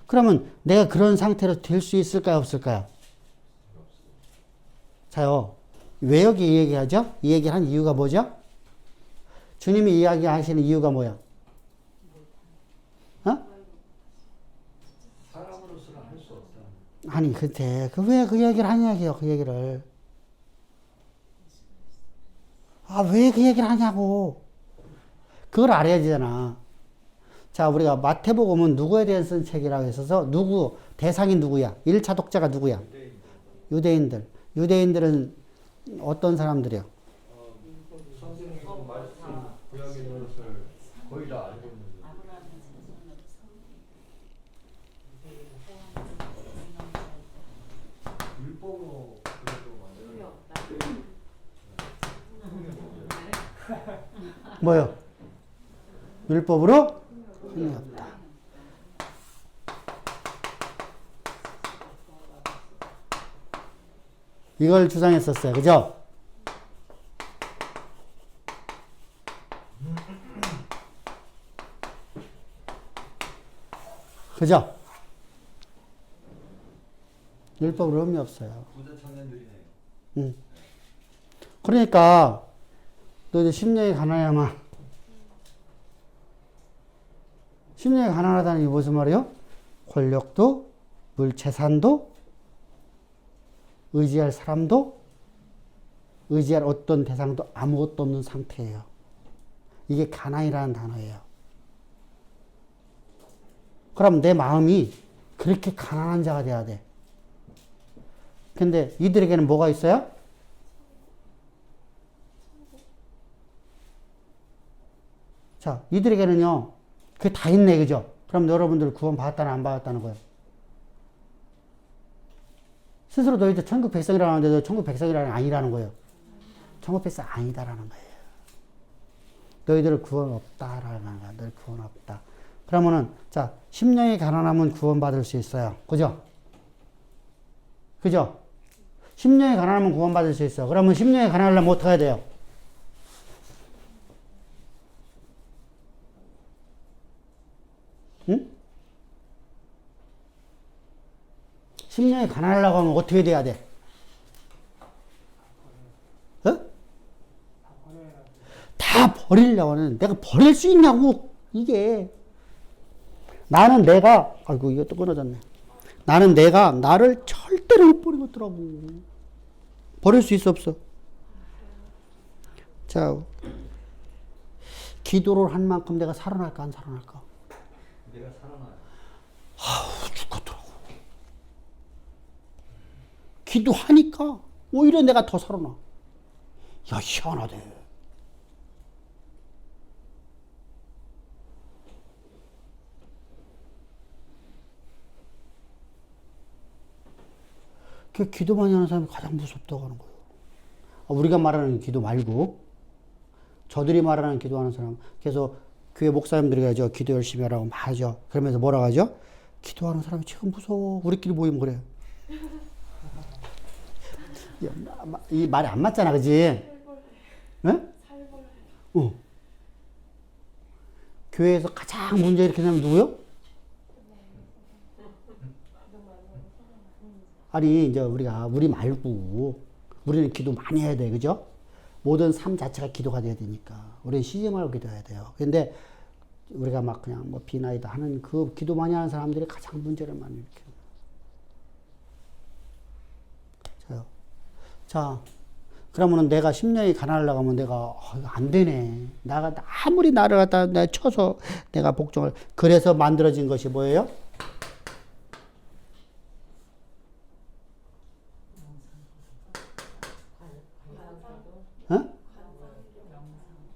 그러면 내가 그런 상태로 될 수 있을까요? 없을까요? 자요. 왜 여기 이 얘기하죠? 이 얘기를 한 이유가 뭐죠? 주님이 이야기하시는 이유가 뭐야? 사람으로서는 할 수 없다. 아니, 그때 왜 그 얘기를 하냐고요, 그 얘기를. 왜 그 얘기를 하냐고. 그걸 알아야 되잖아. 자, 우리가 마태복음은 누구에 대한 쓴 책이라고 했어서 대상이 누구야? 1차 독자가 누구야? 유대인들. 유대인들은 어떤 사람들이요? 선생님 말씀 구약의 노릇을 거의 다 알고 있는데. 율법으로 그래도 만드는 뭐요? 율법으로? 힘이 없다. 이걸 주장했었어요. 그죠? 그죠? 율법으로 의미 없어요. 부자 청년들이네요. 그러니까 너희들 심령이 가난해야만. 심령이 가난하다는 게 무슨 말이에요? 권력도, 재산도, 의지할 사람도, 의지할 어떤 대상도 아무것도 없는 상태예요. 이게 가난이라는 단어예요. 그럼 내 마음이 그렇게 가난한 자가 돼야 돼. 근데 이들에게는 뭐가 있어요? 자, 이들에게는요, 그게 다 있네, 그죠? 그럼 여러분들 구원 받았다는 안 받았다는 거예요? 스스로 너희들 천국 백성이라고 하는데도 천국 백성이라는 게 아니라는 거예요. 천국 백성 아니다라는 거예요. 너희들 구원 없다라는 거야. 너희 구원 없다. 그러면은, 자, 심령이 가난하면 구원 받을 수 있어요. 그죠? 그죠? 심령이 가난하면 구원 받을 수 있어. 그러면 심령이 가난하려면 어떻게 해야 돼요? 응? 심령이 가난하려고 하면 어떻게 돼야 돼? 다 버리려고 하는, 내가 버릴 수 있냐고, 이게. 아이고, 이것도 끊어졌네. 나를 절대로 못 버리겠더라고. 버릴 수 있어, 없어? 자, 기도를 한 만큼 내가 살아날까, 안 살아날까? 내가 살아나요. 죽겠더라고. 기도하니까 오히려 내가 더 살아나. 야, 희한하대. 그 기도 많이 하는 사람이 가장 무섭다고 하는 거예요. 우리가 말하는 기도 말고 저들이 말하는 기도하는 사람. 그래서 교회 목사님들이 가죠. 기도 열심히 하라고 하죠. 그러면서 뭐라고 하죠? 기도하는 사람이 지금 무서워. 우리끼리 모이면 그래. 이 말이 안 맞잖아, 그지? 응? 교회에서 가장 문제 일으키는 사람이 누구요? 아니, 이제 우리 말고, 우리는 기도 많이 해야 돼, 그죠? 모든 삶 자체가 기도가 돼야 되니까. 우리는 쉬지 말고 기도해야 돼요. 근데 우리가 막 그냥 뭐 비나이다 하는 그 기도 많이 하는 사람들이 가장 문제를 많이 일으켜요. 자, 그러면은 내가 10년이 가난하려고 하면 내가, 이거 안 되네. 아무리 나를 갖다 내가 쳐서 내가 복종을, 그래서 만들어진 것이 뭐예요? 어?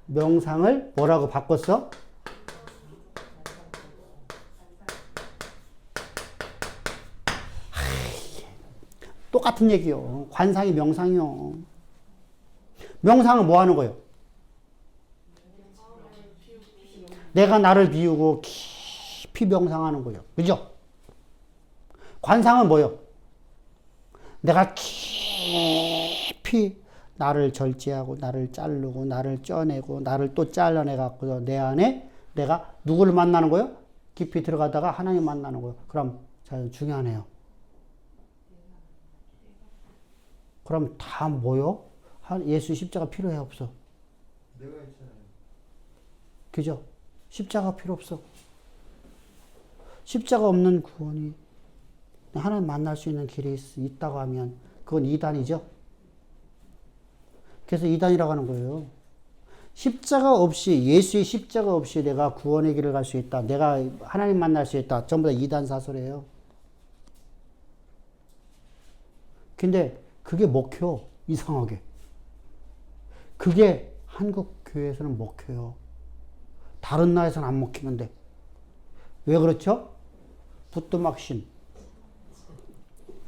명상을 뭐라고 바꿨어? 똑같은 얘기요. 관상이 명상이요. 명상은 뭐 하는 거예요? 내가 나를 비우고 깊이 명상하는 거예요. 그죠? 관상은 뭐예요? 내가 깊이 나를 절제하고 나를 자르고 나를 쪄내고 나를 또 잘라내갖고 내 안에 내가 누구를 만나는 거예요? 깊이 들어가다가 하나님 만나는 거예요. 그럼 자, 중요하네요. 그럼 다 뭐요? 예수 십자가 필요해 없어? 내가 있잖아요. 그죠? 십자가 필요 없어. 십자가 없는 구원이 하나님 만날 수 있는 길이 있다고 하면 그건 이단이죠. 그래서 이단이라고 하는 거예요. 십자가 없이, 예수의 십자가 없이 내가 구원의 길을 갈 수 있다. 내가 하나님 만날 수 있다. 전부 다 이단 사설이에요. 근데 그게 먹혀. 이상하게. 그게 한국 교회에서는 먹혀요. 다른 나라에서는 안 먹히는데. 왜 그렇죠? 부뚜막신.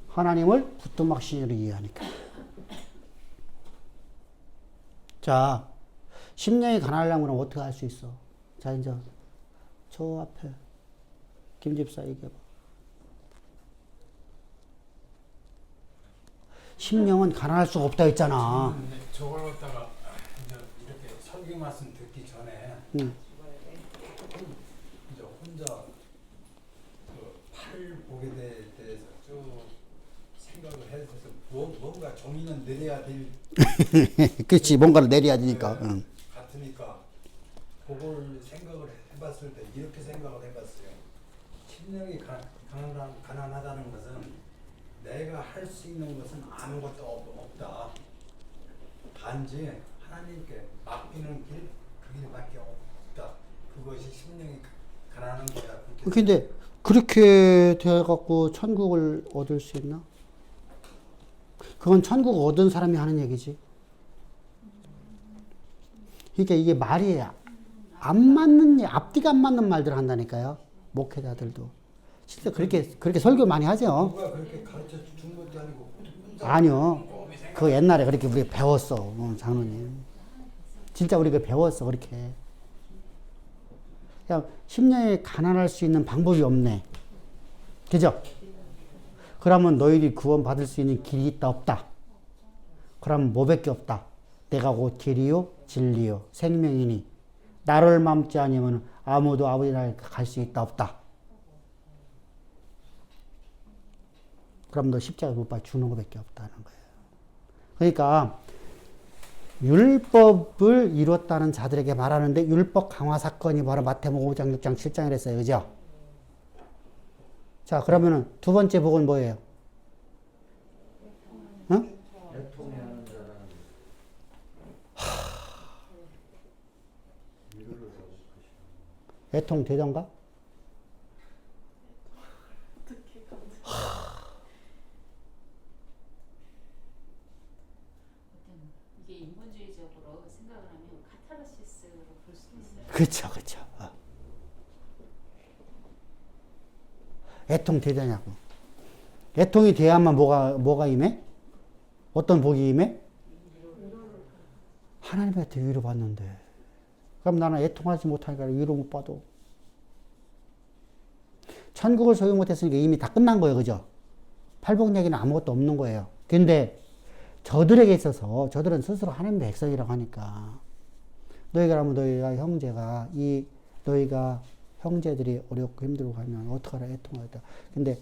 하나님을 부뚜막신으로 이해하니까. 자, 10년이 가난하려면 어떻게 할 수 있어? 자, 이제 저 앞에 김 집사 얘기해봐. 10년은 가난할 수가 없다 했잖아. 저걸 갖다가 이제 이렇게 설교 말씀 듣기 전에 응. 이제 혼자 그 팔복에 대해서 쭉 생각을 해서 뭔가 종이는 내려야 될 그렇지, 뭔가를 내려야 되니까. 네, 응. 같으니까 그걸 생각을 해봤을 때 이렇게 생각을 해봤어요. 10년이 가난하다는 것은 내가 할 수 있는 것은 아무것도 없다. 단지 하나님께 맡기는 길, 그 길밖에 없다. 그것이 10년이 가난한 거야. 근데 그렇게 돼갖고 천국을 얻을 수 있나? 그건 천국 얻은 사람이 하는 얘기지. 그러니까 이게 말이 안 맞는, 앞뒤가 안 맞는 말들을 한다니까요. 목회자들도. 실제 그렇게 설교 많이 하죠. 누가 그렇게 가르쳐 준 것도 아니고 아니요. 그 옛날에 그렇게 우리 배웠어. 장로님. 진짜 우리가 배웠어. 그렇게. 그냥 10년에 가난할 수 있는 방법이 없네. 그죠? 그러면 너희들이 구원 받을 수 있는 길이 있다 없다? 그러면 뭐밖에 없다. 내가 곧 길이요 진리요 생명이니 나를 맘지 아니면 아무도 아버지 나라에 갈 수 있다 없다. 그럼 너 십자가 못 받아 주는 것밖에 없다는 거예요. 그러니까 율법을 이뤘다는 자들에게 말하는데 율법 강화 사건이 바로 마태복음 5장, 6장, 7장이라 했어요. 그죠? 자, 그러면은 두 번째 복은 뭐예요? 응? 애통해하는 자라는 위로를 얻을 것이다. 애통 되던가? 이게 인본주의적으로 생각을 하면 카타르시스로 볼 수도 있어요. 그쵸, 그쵸. 애통 되냐고. 애통이 돼야만 뭐가 임해? 어떤 복이 임해? 하나님한테 위로 받는데. 그럼 나는 애통하지 못하니까 위로 못 받아. 천국을 소유 못했으니까 이미 다 끝난 거예요. 그죠? 팔복 얘기는 아무것도 없는 거예요. 근데 저들에게 있어서 저들은 스스로 하나님의 백성이라고 하니까 너희가 너희가 형제가 너희가 형제들이 어렵고 힘들고 하면 어떡하라 애통하겠다. 근데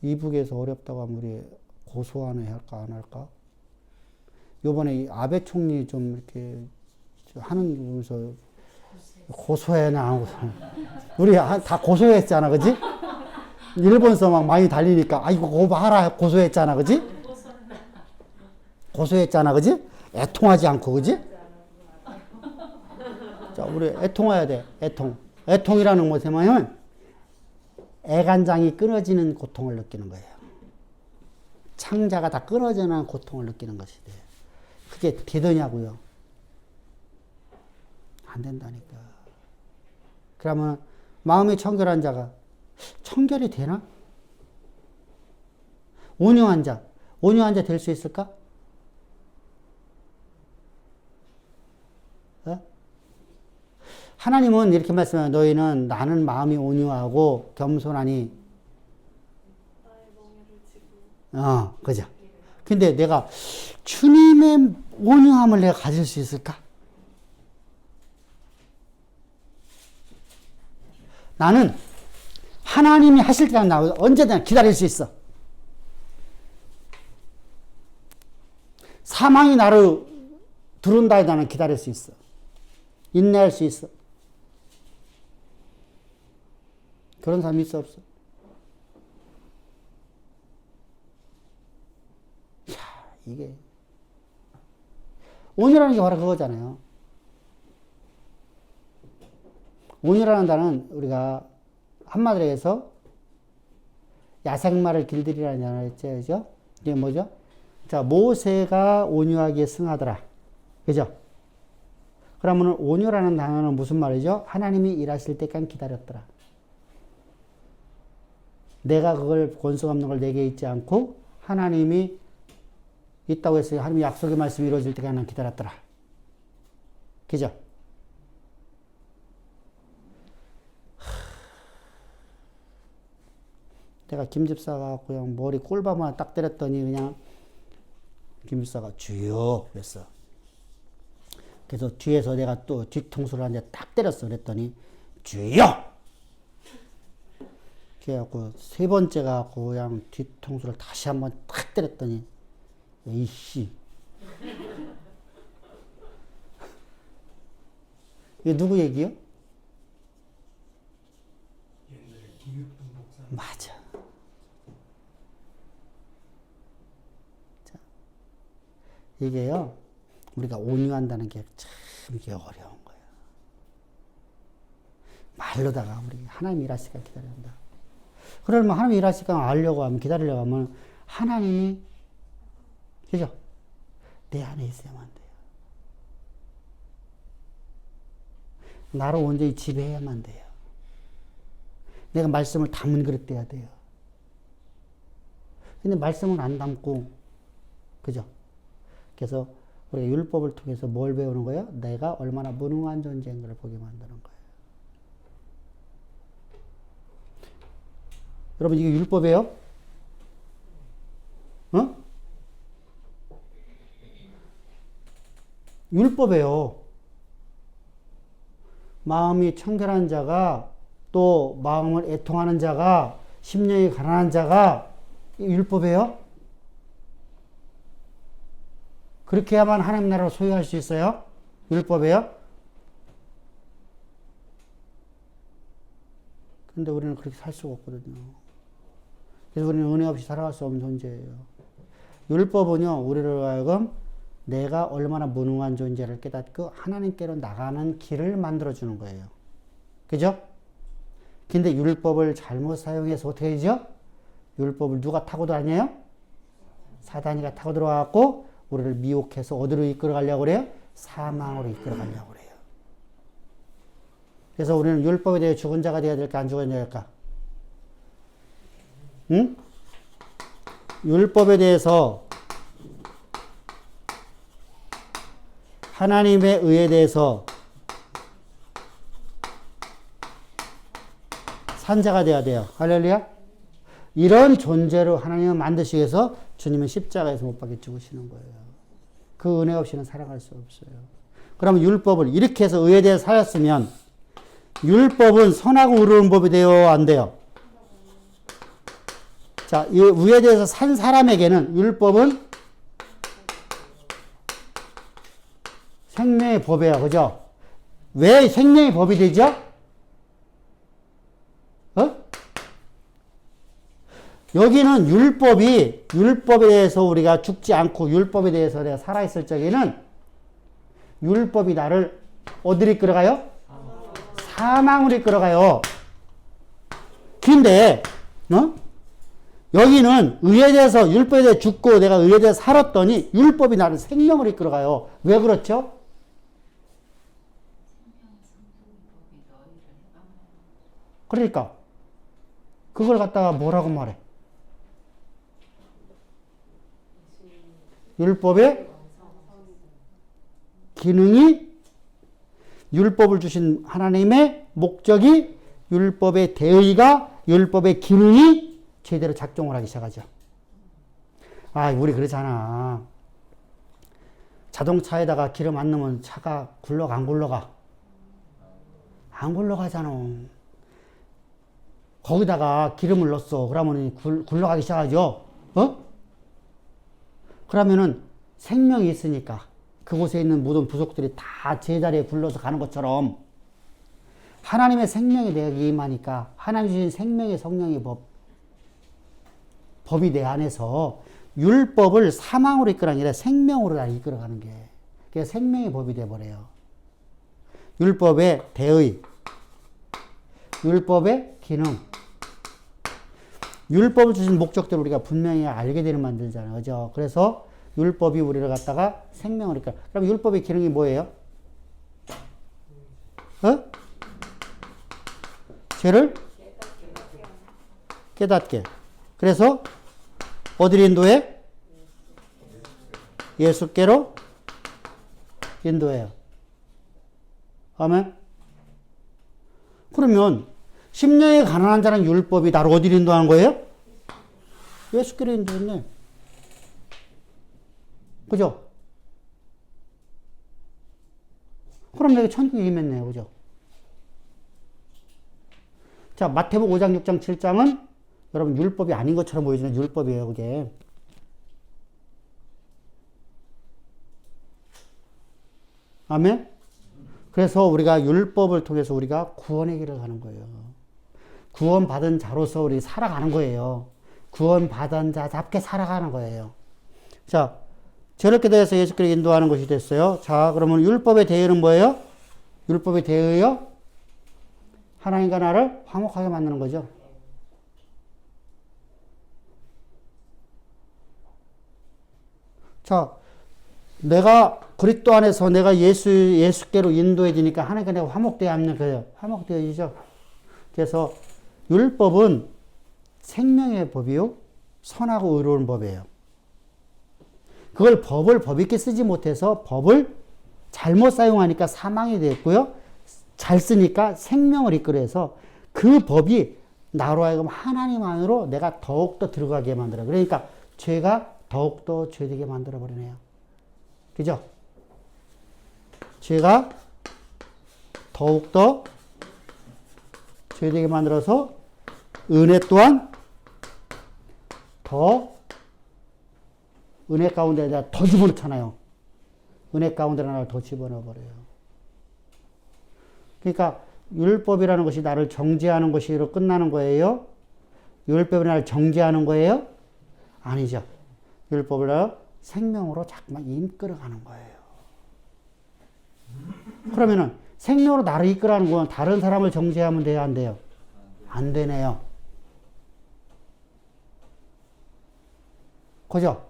이북에서 어렵다고 하면 우리 고소하는 할까 안 할까? 요번에 이 아베 총리 좀 이렇게 하는 거서 고소해나 안 고소. 우리 다 고소했잖아, 그지? 일본서 막 많이 달리니까 아이고 고발하라 고소했잖아, 그지? 고소했잖아, 그지? 애통하지 않고, 그지? 자, 우리 애통해야 돼. 애통. 애통이라는 것은 뭐냐면 애간장이 끊어지는 고통을 느끼는 거예요. 창자가 다 끊어지는 고통을 느끼는 것이 돼요. 그게 되더냐고요. 안 된다니까. 그러면 마음이 청결한 자가 청결이 되나? 온유한 자 될 수 있을까? 어? 하나님은 이렇게 말씀해요. 너희는 나는 마음이 온유하고 겸손하니. 그죠. 근데 내가 주님의 온유함을 내가 가질 수 있을까? 나는 하나님이 하실 때까지 나 언제든 기다릴 수 있어. 사망이 나를 들어온다 해도 나는 기다릴 수 있어. 인내할 수 있어. 그런 사람이 있어 없어? 야, 이게 온유라는 게 바로 그거잖아요. 온유라는 단어는 우리가 한마디로 해서 야생마를 길들이라는 단어가 있죠, 그죠? 이게 뭐죠? 자, 모세가 온유하게 승하더라, 그죠? 그러면 온유라는 단어는 무슨 말이죠? 하나님이 일하실 때까지 기다렸더라. 내가 그걸 권속 없는 걸 내게 있지 않고 하나님이 있다고 했어요. 하나님의 약속의 말씀이 이루어질 때까지 나는 기다렸더라. 그죠? 내가 김집사가 그냥 머리 꿀밤을 딱 때렸더니 그냥 김집사가 주여 그랬어. 그래서 뒤에서 내가 또 뒤통수를 한 대 딱 때렸어. 그랬더니 주여! 그래갖고 세 번째 가갖고 그냥 뒤통수를 다시 한번 딱 때렸더니 에이씨. 이게 누구 얘기요? 옛날에 김육동 목사. 맞아. 자, 이게요, 우리가 온유한다는 게 참 이게 어려운 거예요. 말로다가 우리 하나님 일하시니까 기다려야 한다. 그러면 하나님 일하시니까 알려고 하면, 기다리려고 하면 하나님이, 그죠? 내 안에 있어야만 돼요. 나를 온전히 지배해야만 돼요. 내가 말씀을 담은 그릇 돼야 돼요. 근데 말씀을 안 담고, 그죠? 그래서 우리가 율법을 통해서 뭘 배우는 거예요? 내가 얼마나 무능한 존재인 걸 보게 만드는 거예요. 여러분, 이게 율법이에요? 어? 율법이에요. 마음이 청결한 자가, 또 마음을 애통하는 자가, 심령이 가난한 자가 율법이에요? 그렇게 해야만 하나님 나라를 소유할 수 있어요? 율법이에요? 근데 우리는 그렇게 살 수가 없거든요. 그래서 우리는 은혜 없이 살아갈 수 없는 존재예요. 율법은요, 우리를 하여금 내가 얼마나 무능한 존재를 깨닫고 하나님께로 나가는 길을 만들어주는 거예요. 그죠? 근데 율법을 잘못 사용해서 어떻게 되죠? 율법을 누가 타고 다녀요? 사단이가 타고 들어와갖고 우리를 미혹해서 어디로 이끌어가려고 그래요? 사망으로 이끌어가려고 그래요. 그래서 우리는 율법에 대해 죽은 자가 되어야 될까, 안 죽어야 될까? 응? 율법에 대해서, 하나님의 의에 대해서 산 자가 되어야 돼요. 할렐루야? 이런 존재로 하나님은 만드시기 위해서 주님은 십자가에서 못 박혀 죽으시는 거예요. 그 은혜 없이는 살아갈 수 없어요. 그러면 율법을 이렇게 해서 의에 대해 살았으면 율법은 선하고 의로운 법이 되어 안 돼요? 자, 이 의에 대해서 산 사람에게는 율법은 생명의 법이에요. 그죠? 왜 생명의 법이 되죠? 여기는 율법에 대해서 우리가 죽지 않고 율법에 대해서 내가 살아있을 적에는 율법이 나를 어디로 이끌어가요? 사망으로 이끌어가요. 근데 여기는 의에 대해서 율법에 대해 죽고 내가 의에 대해 살았더니 율법이 나를 생명으로 이끌어가요. 왜 그렇죠? 그러니까 그걸 갖다가 뭐라고 말해? 율법의 기능이 율법을 주신 하나님의 목적이 율법의 대의가 율법의 기능이 제대로 작동을 하기 시작하죠. 아, 우리 그러잖아. 자동차에다가 기름 안 넣으면 차가 굴러가 안 굴러가? 안 굴러가잖아. 거기다가 기름을 넣었어. 그러면 굴러가기 시작하죠. 그러면은 생명이 있으니까 그곳에 있는 모든 부속들이 다 제자리에 굴러서 가는 것처럼 하나님의 생명이 내게 임하니까 하나님 주신 생명의 성령의 법이 내 안에서 율법을 사망으로 이끌어가는 게 아니라 생명으로 날 이끌어가는 게 그게 생명의 법이 돼버려요. 율법의 대의, 율법의 기능, 율법을 주신 목적들을 우리가 분명히 알게 되는 만들잖아요. 그죠? 그래서 율법이 우리를 갖다가 생명으로 이끌어. 그럼 율법의 기능이 뭐예요? 죄를 깨닫게. 그래서 어디로 인도해? 예수께로 인도해요. 아멘? 그러면 심령이 가난한 자는 율법이 나를 어디로 인도하는 거예요? 예수께로 인도했네. 그죠? 그럼 내가 천국에 임했네요. 그죠? 자, 마태복음 5장, 6장, 7장은 여러분 율법이 아닌 것처럼 보여지는 율법이에요. 그게. 아멘? 그래서 우리가 율법을 통해서 우리가 구원의 길을 가는 거예요. 구원받은 자로서 우리 살아가는 거예요. 구원받은 자답게 살아가는 거예요. 자, 저렇게 돼서 예수께로 인도하는 것이 됐어요. 자, 그러면 율법의 대의는 뭐예요? 율법의 대의요? 하나님과 나를 화목하게 만드는 거죠. 자, 내가 그리스도 안에서 내가 예수께로 인도해지니까 하나님과 내가 화목되어 있는 거예요. 화목되어지죠. 그래서 율법은 생명의 법이요. 선하고 의로운 법이에요. 그걸 법을 법 있게 쓰지 못해서 법을 잘못 사용하니까 사망이 됐고요. 잘 쓰니까 생명을 이끌어서 그 법이 나로 하여금 하나님 안으로 내가 더욱더 들어가게 만들어요. 그러니까 죄가 더욱더 죄되게 만들어버리네요. 그죠? 죄가 더욱더 죄되게 만들어서 은혜 또한 더 은혜 가운데 내가 더 집어넣잖아요. 은혜 가운데 나를 더 집어넣어버려요. 그러니까 율법이라는 것이 나를 정죄하는 것으로 끝나는 거예요? 율법이 나를 정죄하는 거예요? 아니죠. 율법을 생명으로 자꾸만 이끌어가는 거예요. 그러면은 생명으로 나를 이끌어가는 건 다른 사람을 정죄하면 돼요? 안 돼요? 안 되네요. 그죠?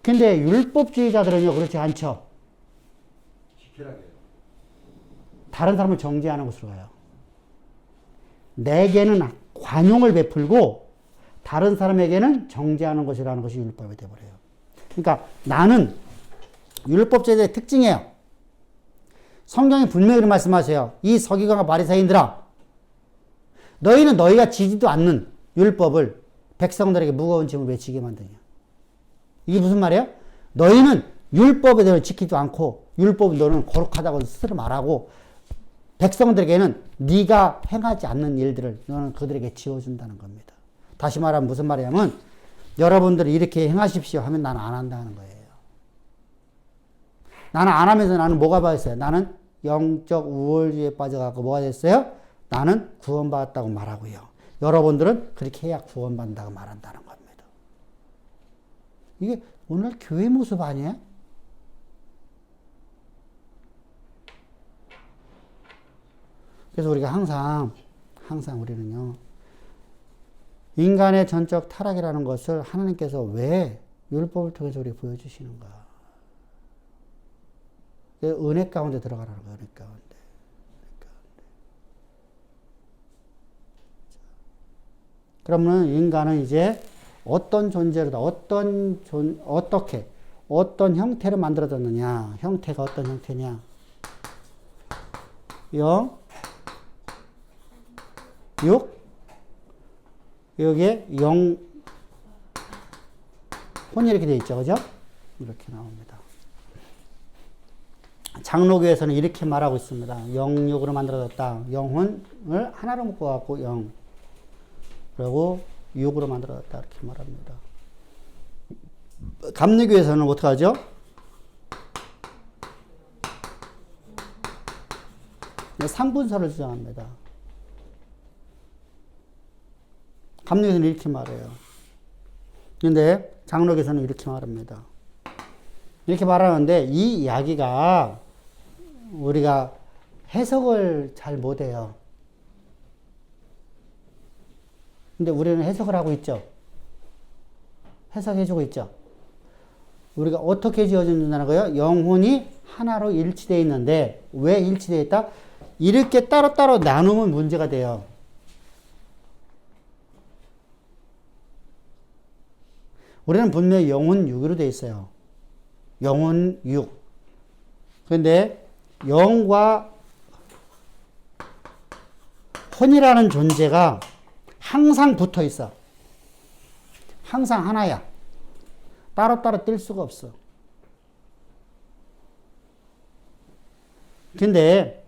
근데 율법주의자들은요, 그렇지 않죠? 다른 사람을 정죄하는 것으로 가요. 내게는 관용을 베풀고 다른 사람에게는 정죄하는 것이라는 것이 율법이 되어버려요. 그러니까 나는 율법주의자의 특징이에요. 성경이 분명히 이런 말씀하세요. 이 서기관과 바리새인들아, 너희는 너희가 지지도 않는 율법을 백성들에게 무거운 짐을 왜 지게 만드냐. 이게 무슨 말이에요? 너희는 율법에 대해서 지키지도 않고 율법은 너는 거룩하다고 스스로 말하고 백성들에게는 네가 행하지 않는 일들을 너는 그들에게 지어준다는 겁니다. 다시 말하면 무슨 말이냐면 여러분들이 이렇게 행하십시오 하면 나는 안 한다는 거예요. 나는 안 하면서 나는 뭐가 빠졌어요? 나는 영적 우월주의에 빠져갖고 뭐가 됐어요? 나는 구원받았다고 말하고요. 여러분들은 그렇게 해야 구원받는다고 말한다는 겁니다. 이게 오늘 교회 모습 아니에요? 그래서 우리가 항상 우리는요, 인간의 전적 타락이라는 것을 하나님께서 왜 율법을 통해서 우리에게 보여주시는가? 은혜 가운데 들어가라는 거예요, 은혜 가운데. 그러면 인간은 이제 어떤 존재로다, 어떤 형태로 만들어졌느냐? 형태가 어떤 형태냐? 0, 6, 여기에 0, 혼이 이렇게 되어 있죠. 그죠? 이렇게 나옵니다. 장로교에서는 이렇게 말하고 있습니다. 영육으로 만들어졌다. 영혼을 하나로 묶어갖고 0. 그리고 6으로 만들어졌다. 이렇게 말합니다. 감리교에서는 어떻게 하죠? 상분설을 주장합니다. 감리교에서는 이렇게 말해요. 근데 장로교에서는 이렇게 말합니다. 이렇게 말하는데 이 이야기가 우리가 해석을 잘 못해요. 근데 우리는 해석을 하고 있죠. 해석해주고 있죠. 우리가 어떻게 지어진다는 거예요? 영혼이 하나로 일치되어 있는데 왜 일치되어 있다? 이렇게 따로따로 나누면 문제가 돼요. 우리는 분명히 영혼 6으로 되어 있어요. 영혼 6. 그런데 영과 혼이라는 존재가 항상 붙어 있어. 항상 하나야. 따로따로 뜰 수가 없어. 근데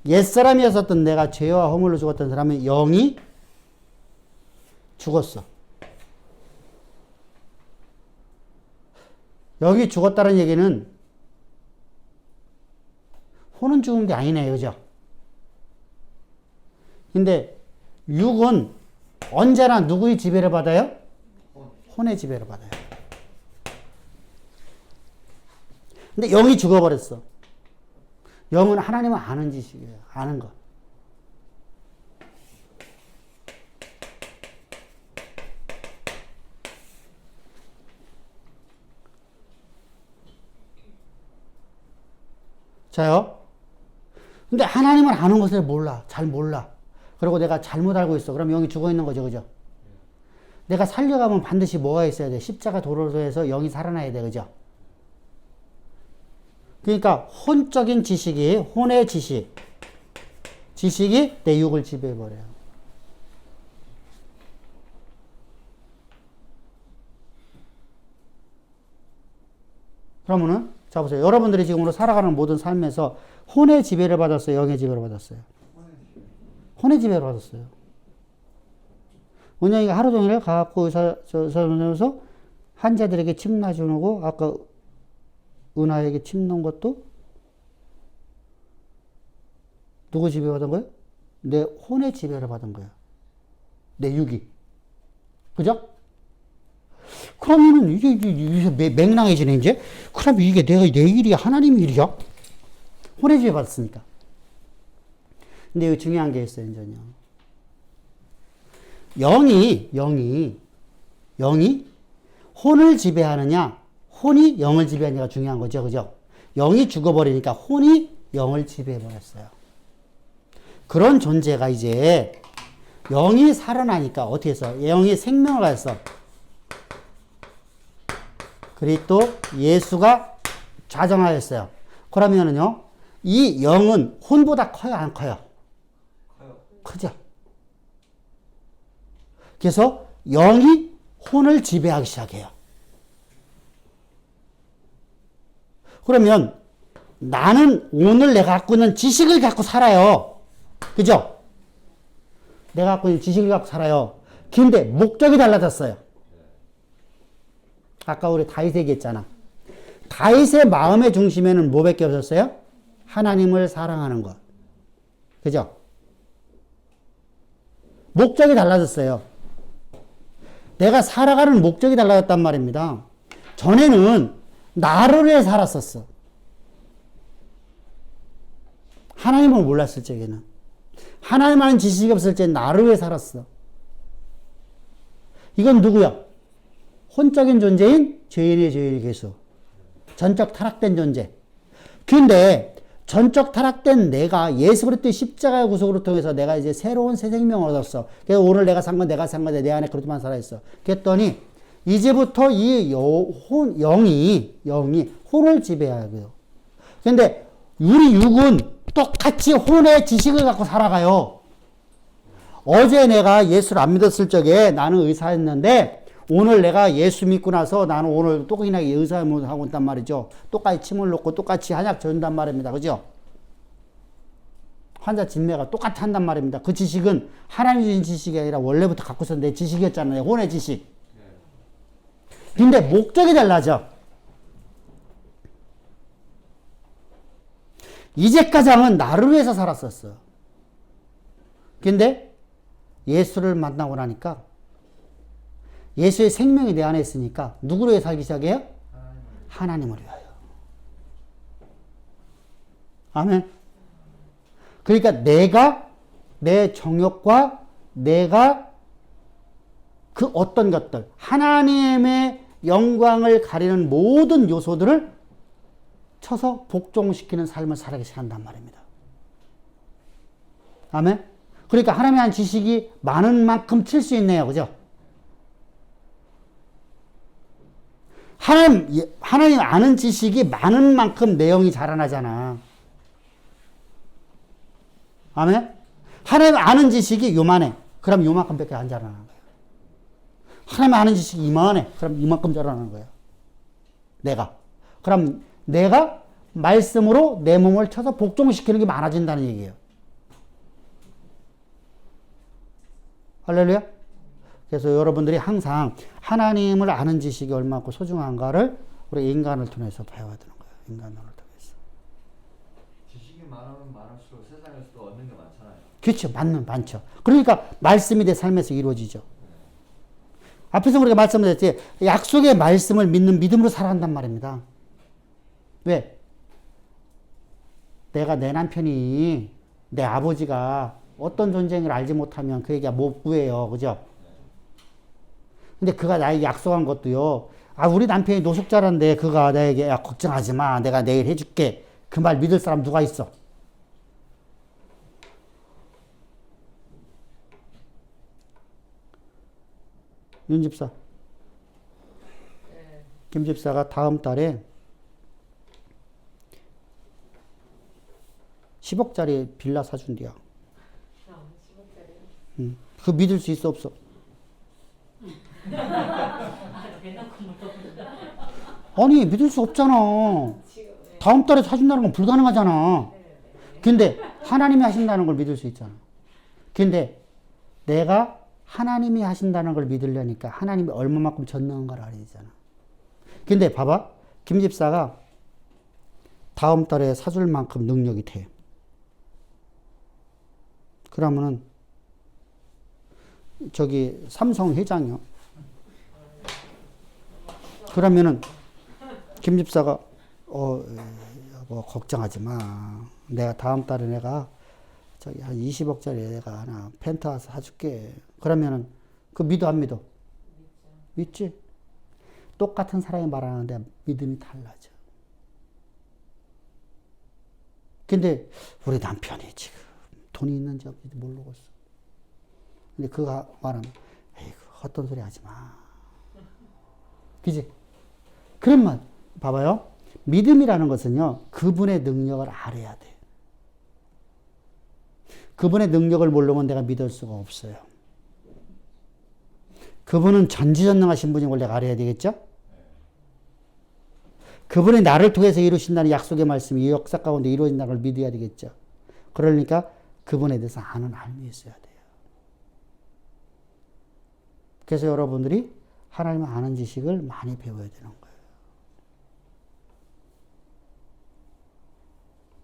옛사람이었었던 내가 죄와 허물로 죽었던 사람은 영이 죽었어. 여기 죽었다는 얘기는 혼은 죽은 게 아니네요. 그죠? 근데 육은 언제나 누구의 지배를 받아요? 혼의 지배를 받아요. 근데 영이 죽어버렸어. 영은 하나님을 아는 지식이에요. 아는 거. 자요. 근데 하나님을 아는 것을 몰라. 잘 몰라. 그리고 내가 잘못 알고 있어. 그럼 영이 죽어 있는 거죠. 그죠? 내가 살려가면 반드시 뭐가 있어야 돼? 십자가 도로에서 영이 살아나야 돼. 그죠? 그러니까 혼적인 지식이, 혼의 지식이 내 육을 지배해버려요. 그러면은 자 보세요. 여러분들이 지금으로 살아가는 모든 삶에서 혼의 지배를 받았어요? 영의 지배를 받았어요? 혼의 지배를 받았어요. 원영이가 하루 종일 가갖고 의사선생님에서 환자들에게 침 놔주고 아까 은하에게 침 놓은 것도 누구 지배받은 거예요? 내 혼의 지배를 받은 거예요. 내 육이. 그죠? 그러면은 이게 맹랑해지네, 이제? 그럼 이게 내 일이야? 하나님 일이야? 혼의 지배 받았으니까. 근데 여기 중요한 게 있어요, 이제요. 영이 혼을 지배하느냐, 혼이 영을 지배하느냐가 중요한 거죠. 그죠? 영이 죽어버리니까 혼이 영을 지배해버렸어요. 그런 존재가 이제 영이 살아나니까 어떻게 해서 영이 생명을 가졌어. 그리스도 예수가 좌정하였어요. 그러면은요, 이 영은 혼보다 커요, 안 커요? 크죠. 그래서 영이 혼을 지배하기 시작해요. 그러면 나는 오늘 내가 갖고 있는 지식을 갖고 살아요. 그죠? 내가 갖고 있는 지식을 갖고 살아요. 근데 목적이 달라졌어요. 아까 우리 다윗 얘기했잖아. 다윗의 마음의 중심에는 뭐밖에 없었어요? 하나님을 사랑하는 것. 그죠? 목적이 달라졌어요. 내가 살아가는 목적이 달라졌단 말입니다. 전에는 나를 위해 살았었어. 하나님을 몰랐을 적에는. 하나님 아는 지식이 없을 때 나를 위해 살았어. 이건 누구야? 혼적인 존재인 죄인의 죄인의 개수. 전적 타락된 존재. 근데 전적 타락된 내가 예수 그리스도의 십자가의 구속으로 통해서 내가 이제 새로운 새 생명을 얻었어. 그래서 오늘 내가 산 건 내가 산 건데 내 안에 그리스도만 살아있어. 그랬더니 이제부터 이 영이 혼을 지배하고요. 근데 우리 육은 똑같이 혼의 지식을 갖고 살아가요. 어제 내가 예수를 안 믿었을 적에 나는 의사였는데 오늘 내가 예수 믿고 나서 나는 오늘 똑같이 의사를 하고 있단 말이죠. 똑같이 침을 놓고 똑같이 한약 줘준단 말입니다. 그죠? 환자 진매가 똑같이 한단 말입니다. 그 지식은 하나님 주신 지식이 아니라 원래부터 갖고 있었던 내 지식이었잖아요. 혼의 지식. 근데 목적이 달라져. 이제까지는 나를 위해서 살았었어. 근데 예수를 만나고 나니까 예수의 생명이 내 안에 있으니까 누구를 위해 살기 시작해요? 하나님을 위하여. 아멘. 그러니까 내가 내 정욕과 내가 그 어떤 것들, 하나님의 영광을 가리는 모든 요소들을 쳐서 복종시키는 삶을 살아가기 시작한단 말입니다. 아멘. 그러니까 하나님의 한 지식이 많은 만큼 칠 수 있네요. 그죠? 하나님 아는 지식이 많은 만큼 내용이 자라나잖아. 아멘? 하나님 아는 지식이 요만해. 그럼 요만큼밖에 안 자라나는 거예요. 하나님 아는 지식이 이만해. 그럼 이만큼 자라나는 거예요. 내가. 그럼 내가 말씀으로 내 몸을 쳐서 복종시키는 게 많아진다는 얘기예요. 할렐루야? 그래서 여러분들이 항상 하나님을 아는 지식이 얼마나 소중한가를 우리 인간을 통해서 배워야 되는 거예요. 인간을 통해서. 지식이 많으면 많을수록 세상에서도 얻는 게 많잖아요. 그렇죠. 많죠. 그러니까 말씀이 내 삶에서 이루어지죠. 앞에서 우리가 말씀드렸지, 약속의 말씀을 믿는 믿음으로 살아간단 말입니다. 왜? 내가 내 남편이 내 아버지가 어떤 존재인 걸 알지 못하면 그 얘기가 못 구해요. 그죠? 근데 그가 나에게 약속한 것도요. 아, 우리 남편이 노숙자란데 그가 나에게 야, 걱정하지 마. 내가 내일 해줄게. 그 말 믿을 사람 누가 있어? 윤 집사. 김 집사가 다음 달에 10억짜리 빌라 사준대요. 그거 믿을 수 있어 없어? 아니 믿을 수 없잖아. 다음 달에 사준다는 건 불가능하잖아. 근데 하나님이 하신다는 걸 믿을 수 있잖아. 근데 내가 하나님이 하신다는 걸 믿으려니까 하나님이 얼마만큼 전능한가를 알아야 되잖아. 근데 봐봐. 김 집사가 다음 달에 사줄 만큼 능력이 돼. 그러면은 저기 삼성 회장이요. 그러면은 김 집사가 뭐 걱정하지 마. 내가 다음 달에 내가 저기 한 20억짜리 내가 하나 펜트하우스 사줄게. 그러면은 그 믿어 안 믿어? 믿지? 똑같은 사람이 말하는데 믿음이 달라져. 근데 우리 남편이 지금 돈이 있는지 없는지 모르겠어. 근데 그가 말하면 에이 헛된 소리 하지 마. 그지? 그러면 봐봐요. 믿음이라는 것은요. 그분의 능력을 알아야 돼. 그분의 능력을 모르면 내가 믿을 수가 없어요. 그분은 전지전능하신 분인 걸 내가 알아야 되겠죠? 그분이 나를 통해서 이루신다는 약속의 말씀이 이 역사 가운데 이루어진다는 걸 믿어야 되겠죠? 그러니까 그분에 대해서 아는 알미 있어야 돼요. 그래서 여러분들이 하나님을 아는 지식을 많이 배워야 되는 거예요.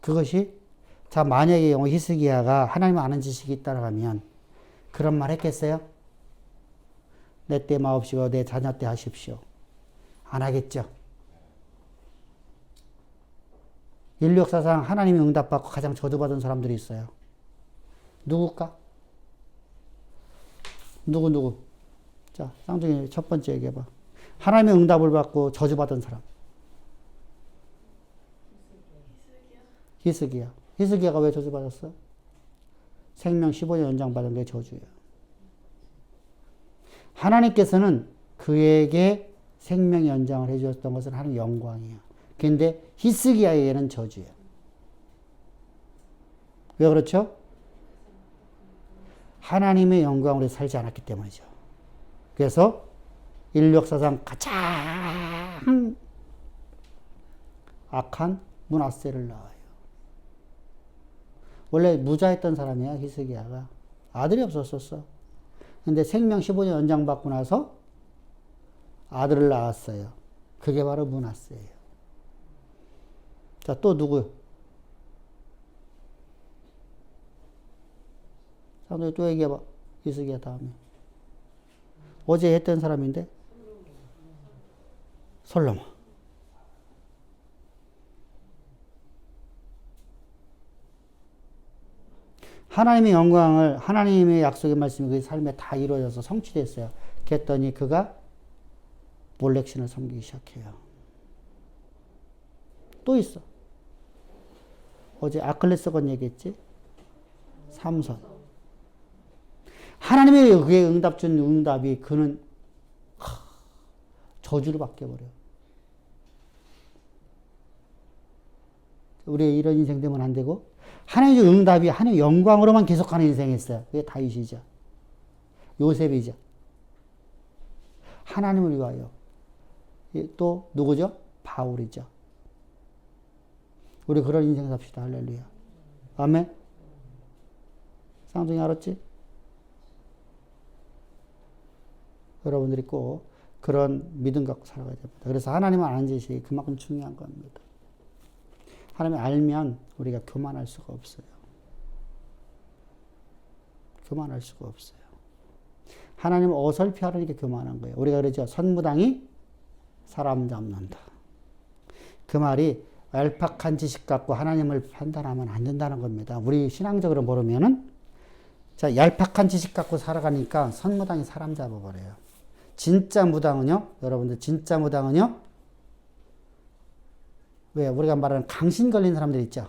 그것이 자 만약에 영어 히스기야가 하나님 아는 지식이 있다고 하면 그런 말 했겠어요? 내 때 마옵시고 내 자녀 때 하십시오. 안 하겠죠. 인류 역사상 하나님이 응답받고 가장 저주받은 사람들이 있어요. 누굴까? 누구? 자, 쌍둥이 첫 번째 얘기해봐. 하나님의 응답을 받고 저주받은 사람. 히스기야. 히스기야가 왜 저주받았어? 생명 15년 연장받은 게 저주예요. 하나님께서는 그에게 생명 연장을 해주셨던 것은 하나님 영광이에요. 근데 히스기야에게는 저주예요. 왜 그렇죠? 하나님의 영광으로 살지 않았기 때문이죠. 그래서 인류 역사상 가장 악한 므낫세를 낳아요. 원래 무자했던 사람이야, 히스기야가. 아들이 없었었어. 근데 생명 15년 연장받고 나서 아들을 낳았어요. 그게 바로 므낫세예요. 자, 또 누구? 상당히 또 얘기해봐. 히스기야 다음에. 어제 했던 사람인데? 솔로몬. 하나님의 영광을, 하나님의 약속의 말씀이 그 삶에 다 이루어져서 성취됐어요. 그랬더니 그가 몰렉신을 섬기기 시작해요. 또 있어. 어제 아클레스건 얘기했지? 삼손. 하나님의 그의 응답 준 응답이 그는 저주로 바뀌어버려요. 우리 이런 인생 되면 안 되고 하나님의 응답이 하나님의 영광으로만 계속하는 인생이었어요. 그게 다윗이죠. 요셉이죠. 하나님을 위하여. 또 누구죠? 바울이죠. 우리 그런 인생 삽시다. 할렐루야. 아멘. 쌍둥이 알았지? 여러분들이 꼭 그런 믿음 갖고 살아가야 됩니다. 그래서 하나님을 아는 지식이 그만큼 중요한 겁니다. 하나님을 알면 우리가 교만할 수가 없어요. 교만할 수가 없어요. 하나님을 어설피 하려니까 교만한 거예요. 우리가 그러죠. 선무당이 사람 잡는다. 그 말이 얄팍한 지식 갖고 하나님을 판단하면 안 된다는 겁니다. 우리 신앙적으로 모르면은 자, 얄팍한 지식 갖고 살아가니까 선무당이 사람 잡아버려요. 진짜 무당은요, 여러분들, 진짜 무당은요, 왜? 우리가 말하는 강신 걸린 사람들 있죠?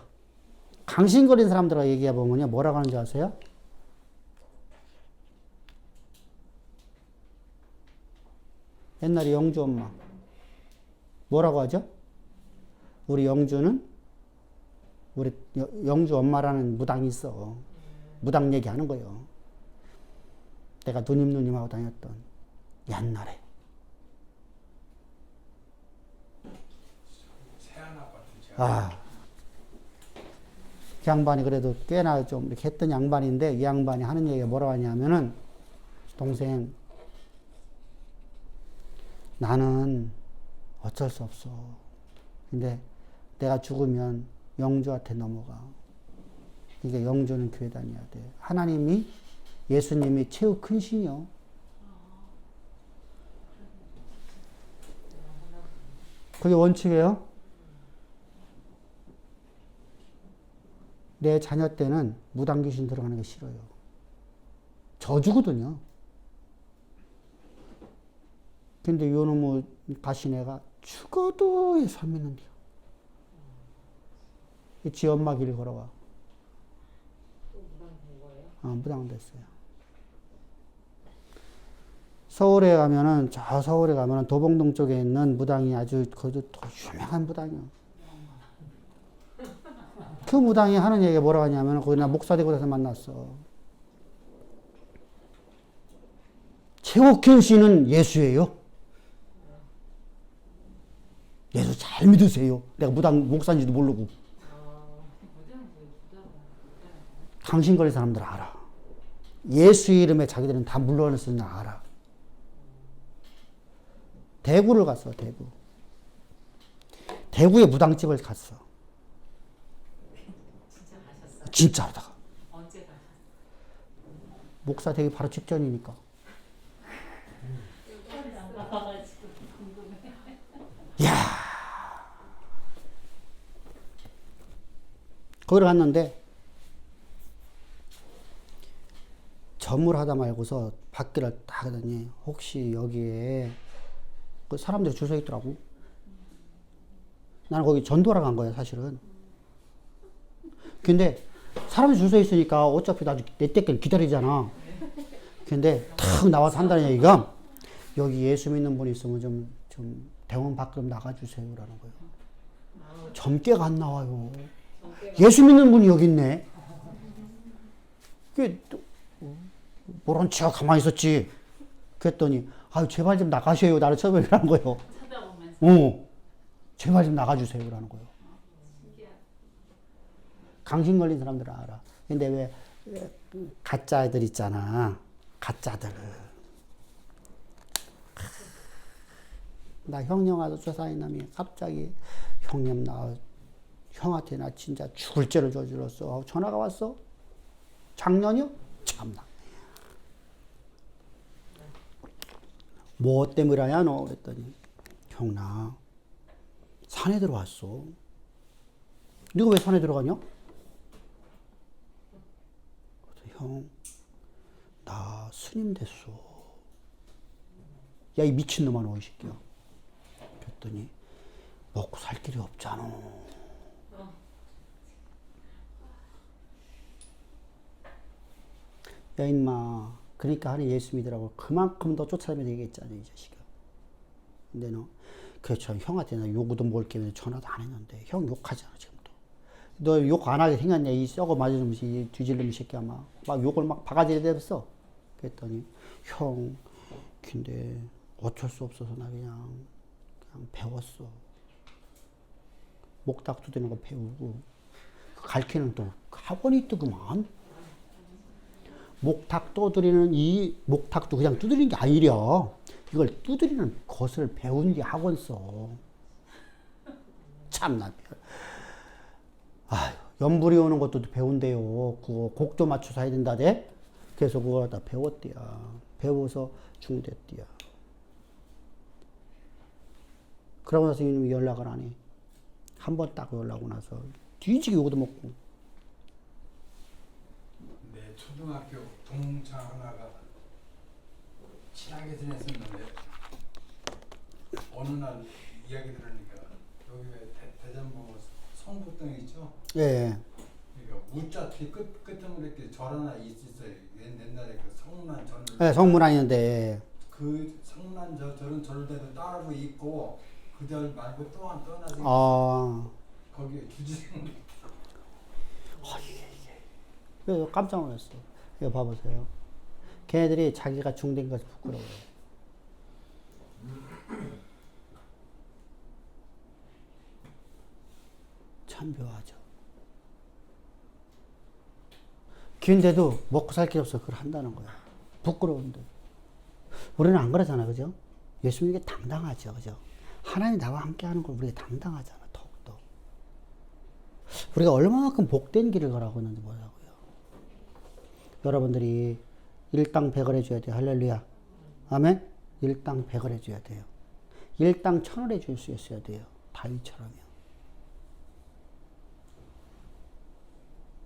강신 걸린 사람들과 얘기해보면요, 뭐라고 하는 줄 아세요? 옛날에 영주 엄마. 뭐라고 하죠? 우리 영주는, 우리 영주 엄마라는 무당이 있어. 무당 얘기하는 거예요. 내가 누님하고 다녔던 옛날에. 그 양반이 그래도 꽤나 좀 이렇게 했던 양반인데, 이 양반이 하는 얘기가 뭐라고 하냐면은, 동생, 나는 어쩔 수 없어. 근데 내가 죽으면 영주한테 넘어가. 그러니까 영주는 교회 다녀야 돼. 하나님이, 예수님이 최후 큰 신이요. 그게 원칙이에요. 내 자녀 때는 무당 귀신 들어가는 게 싫어요. 저주거든요. 근데 요놈의 가시네가 죽어도 예수 안 믿는데요. 지 엄마 길 걸어가. 무당 됐어요. 서울에 가면은, 저 서울에 가면은 도봉동 쪽에 있는 무당이 아주, 그것도 더 유명한 무당이요. 그 무당이 하는 얘기가 뭐라고 하냐면, 거기 나 목사 되고 나서 만났어. 최고 큰 신은 예수예요. 예수 잘 믿으세요. 내가 목사인지도 모르고. 강신거리 사람들 알아. 예수 이름에 자기들은 다 물러날 수 있는 알아. 대구를 갔어, 대구. 대구에 무당집을 갔어. 진짜로다가. 언제 가셨어요? 목사 되기 바로 직전이니까. 안 가봐가지고 궁금해. 이야. 거기를 갔는데 전물하다 말고서 밖을 딱 하더니 혹시 여기에 그 사람들이 줄 서 있더라고. 나는 거기 전도하러 간 거야 사실은. 근데 사람이 줄 서 있으니까 어차피 나도 내 때까지 기다리잖아. 근데 탁 나와서 한다는 얘기가 여기 예수 믿는 분 있으면 좀 대원 밖으로 나가주세요 라는 거예요. 점괘가 안 나와요. 예수 믿는 분이 여기 있네. 그게 또 모른 척 가만히 있었지. 그랬더니 아유 제발 좀 나가셔요. 나를 쳐버리라는 거예요. 쳐다보면서. 제발 좀 나가주세요 라는 거예요. 신기하다. 강신 걸린 사람들은 알아. 근데 왜 가짜 애들 있잖아. 가짜들. 나 형님하고 조사인 놈이 갑자기 형님 나 형한테 나 진짜 죽을 죄를 저질렀어. 전화가 왔어. 작년이요? 참나. 뭐 때문이라냐 너? 그랬더니 형 나 산에 들어왔어. 네가 왜 산에 들어가냐? 형, 나 스님 됐어. 야, 이 미친놈아, 너, 이 새끼야. 그랬더니, 먹고 살 길이 없잖아. 야, 임마. 그러니까 하는 예수 믿으라고 그만큼 더 쫓아다니면 되겠잖아, 이 자식아. 근데 너, 그렇죠. 형한테 나 요구도 먹을 게 전화도 안 했는데, 형 욕하잖아, 지금도. 너 욕 안 하게 생겼냐, 이 썩어 맞은 놈이, 이 뒤질놈이 새끼야, 막 욕을 막 바가지를 대었어. 그랬더니, 형, 근데 어쩔 수 없어서 나 그냥 배웠어. 목탁 두드리는 거 배우고, 가르치는 또 학원이 있더구만. 목탁 두드리는 이 목탁도 그냥 두드리는 게 아니랴. 이걸 두드리는 것을 배운 게 학원 써. 참나. 아유, 연불이 오는 것도 배운대요. 그거 곡조 맞춰서 해야 된다대. 그래서 그걸 다 배웠대야. 배워서 중됐대야. 그러고 나서 이놈이 연락을 안 해. 한 번 딱 연락 오고 나서 뒤지게 욕도 먹고. 내 초등학교 동창 하나가 친하게 지냈었는데 어느 날 이야기 들으니까 여기 왜 대전봉 성북동 있죠? 예. 그러니까 우자 뒤 끝으로 이렇게 절 하나 있어요. 옛날에 그 성난 절. 예, 성문 아니는데. 그 성난 절은 절대로 따로 있고 그 절 말고 또 하나 생겼어. 아. 거기에 주지생. 그래서 깜짝 놀랐어. 이거 봐보세요. 걔네들이 자기가 중된 것이 부끄러워요. 참 묘하죠. 근데도 먹고 살 길 없어 그걸 한다는 거야. 부끄러운데. 우리는 안 그러잖아, 그죠? 예수 믿는 게 당당하죠, 그죠? 하나님 나와 함께 하는 걸 우리가 당당하잖아, 더욱더. 우리가 얼마만큼 복된 길을 가라고 했는지 뭐라고요. 여러분들이 일당백을 해줘야 돼요. 할렐루야. 아멘? 일당백을 해줘야 돼요. 일당 천을 해줄 수 있어야 돼요. 다윗처럼요.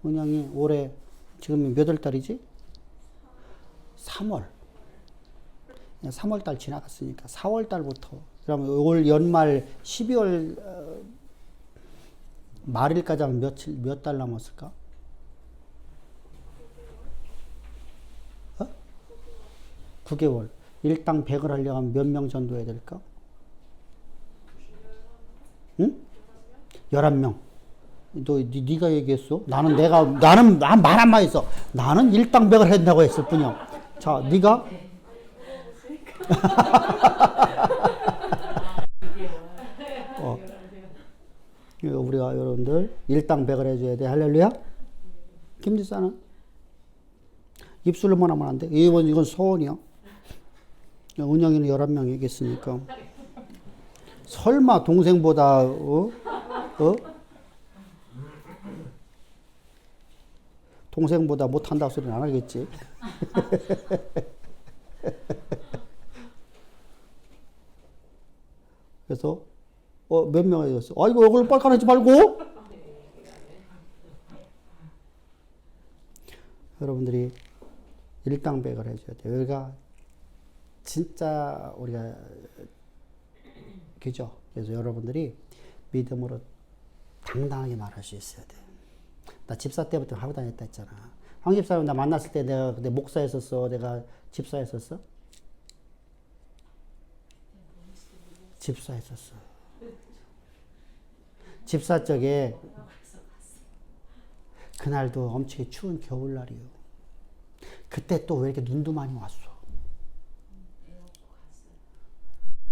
은양이 올해 지금 몇 월 달이지? 3월. 3월 달 지나갔으니까 4월 달부터 그러면 올 연말 12월 말일까지 하면 몇 달 남았을까? 9개월. 일당 100을 하려고 하면 몇 명 전도해야 될까? 응? 11명. 네가 얘기했어? 나는 말 한마디 했어. 나는 일당 100을 한다고 했을 뿐이야. 자, 네가? 우리가 여러분들 일당 100을 해줘야 돼. 할렐루야? 김지사는? 입술로만 하면 안 돼. 이건 소원이야. 은영이는 11명 얘기했으니까. 설마 동생보다, 동생보다 못한다고 소리는 안 하겠지. 그래서 몇 명이 됐어. 아이고 얼굴 빨간하지 말고. 여러분들이 일당백을 해줘야 돼요. 여기가 진짜 우리가 그죠? 그래서 여러분들이 믿음으로 당당하게 말할 수 있어야 돼. 나 집사 때부터 하고 다녔다 했잖아. 황 집사님 나 만났을 때 내가 그때 목사였었어? 내가 집사였었어? 집사였었어. 집사 쪽에 그날도 엄청 추운 겨울날이요. 그때 또 왜 이렇게 눈도 많이 왔어?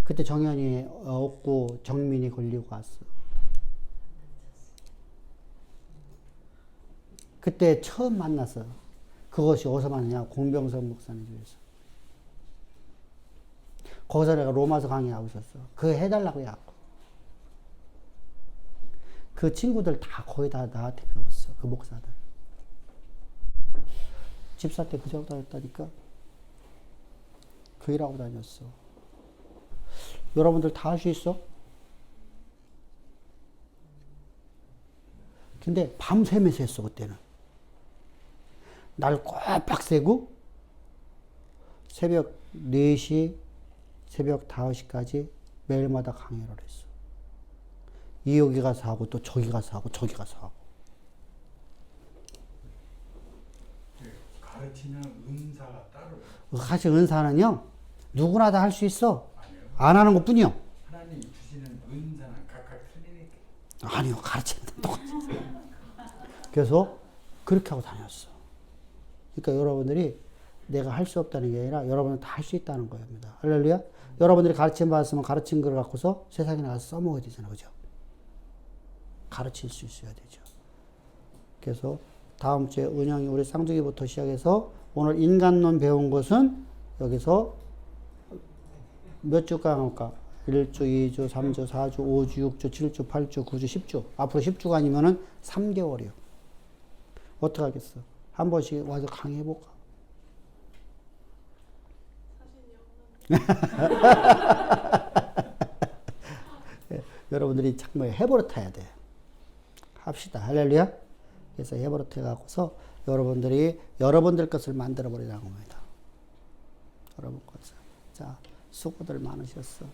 그때 정현이 없고 정민이 걸리고 왔어. 그때 처음 만났어. 그것이 어디서 만났냐? 공병선 목사님 집에서. 거기서 내가 로마서 강의하고 있었어. 그거 해달라고 해갖고. 그 친구들 다 거의 다 나한테 배웠어. 그 목사들. 집사 때 그저 하고 다녔다니까. 그 일하고 다녔어. 여러분들 다 할 수 있어? 근데 밤새면서 했어, 그때는. 날 꽉 새고, 새벽 4시, 새벽 5시까지 매일마다 강의를 했어. 여기 가서 하고, 또 저기 가서 하고, 저기 가서 하고. 가르치는 은사가 따로 사실 은사는요, 누구나 다 할 수 있어. 아니에요. 안 하는 것 뿐이요. 하나님이 주시는 은사는 각각 틀리니까. 아니요, 가르치는 데 똑같아. 그래서 그렇게 하고 다녔어. 그러니까 여러분들이 내가 할 수 없다는 게 아니라 여러분은 다 할 수 있다는 겁니다. 할렐루야. 여러분들이 가르침 받았으면 가르친 걸 갖고서 세상에 나가서 써먹어야 되잖아요. 그죠? 가르칠 수 있어야 되죠. 그래서 다음 주에 은영이 우리 쌍둥이부터 시작해서 오늘 인간론 배운 것은 여기서 몇 주간 할까? 1주, 2주, 3주, 4주, 5주, 6주, 7주, 8주, 9주, 10주. 앞으로 10주간이면은 3개월이요. 어떻게 하겠어? 한 번씩 와서 강의해볼까? 여러분들이 정말 해버릇 해야 돼. 합시다. 할렐루야. 그래서 해버릇 해갖고서 여러분들이 여러분들 것을 만들어 버리라는 겁니다. 여러분 것을. 자, 수고들 많으셨어.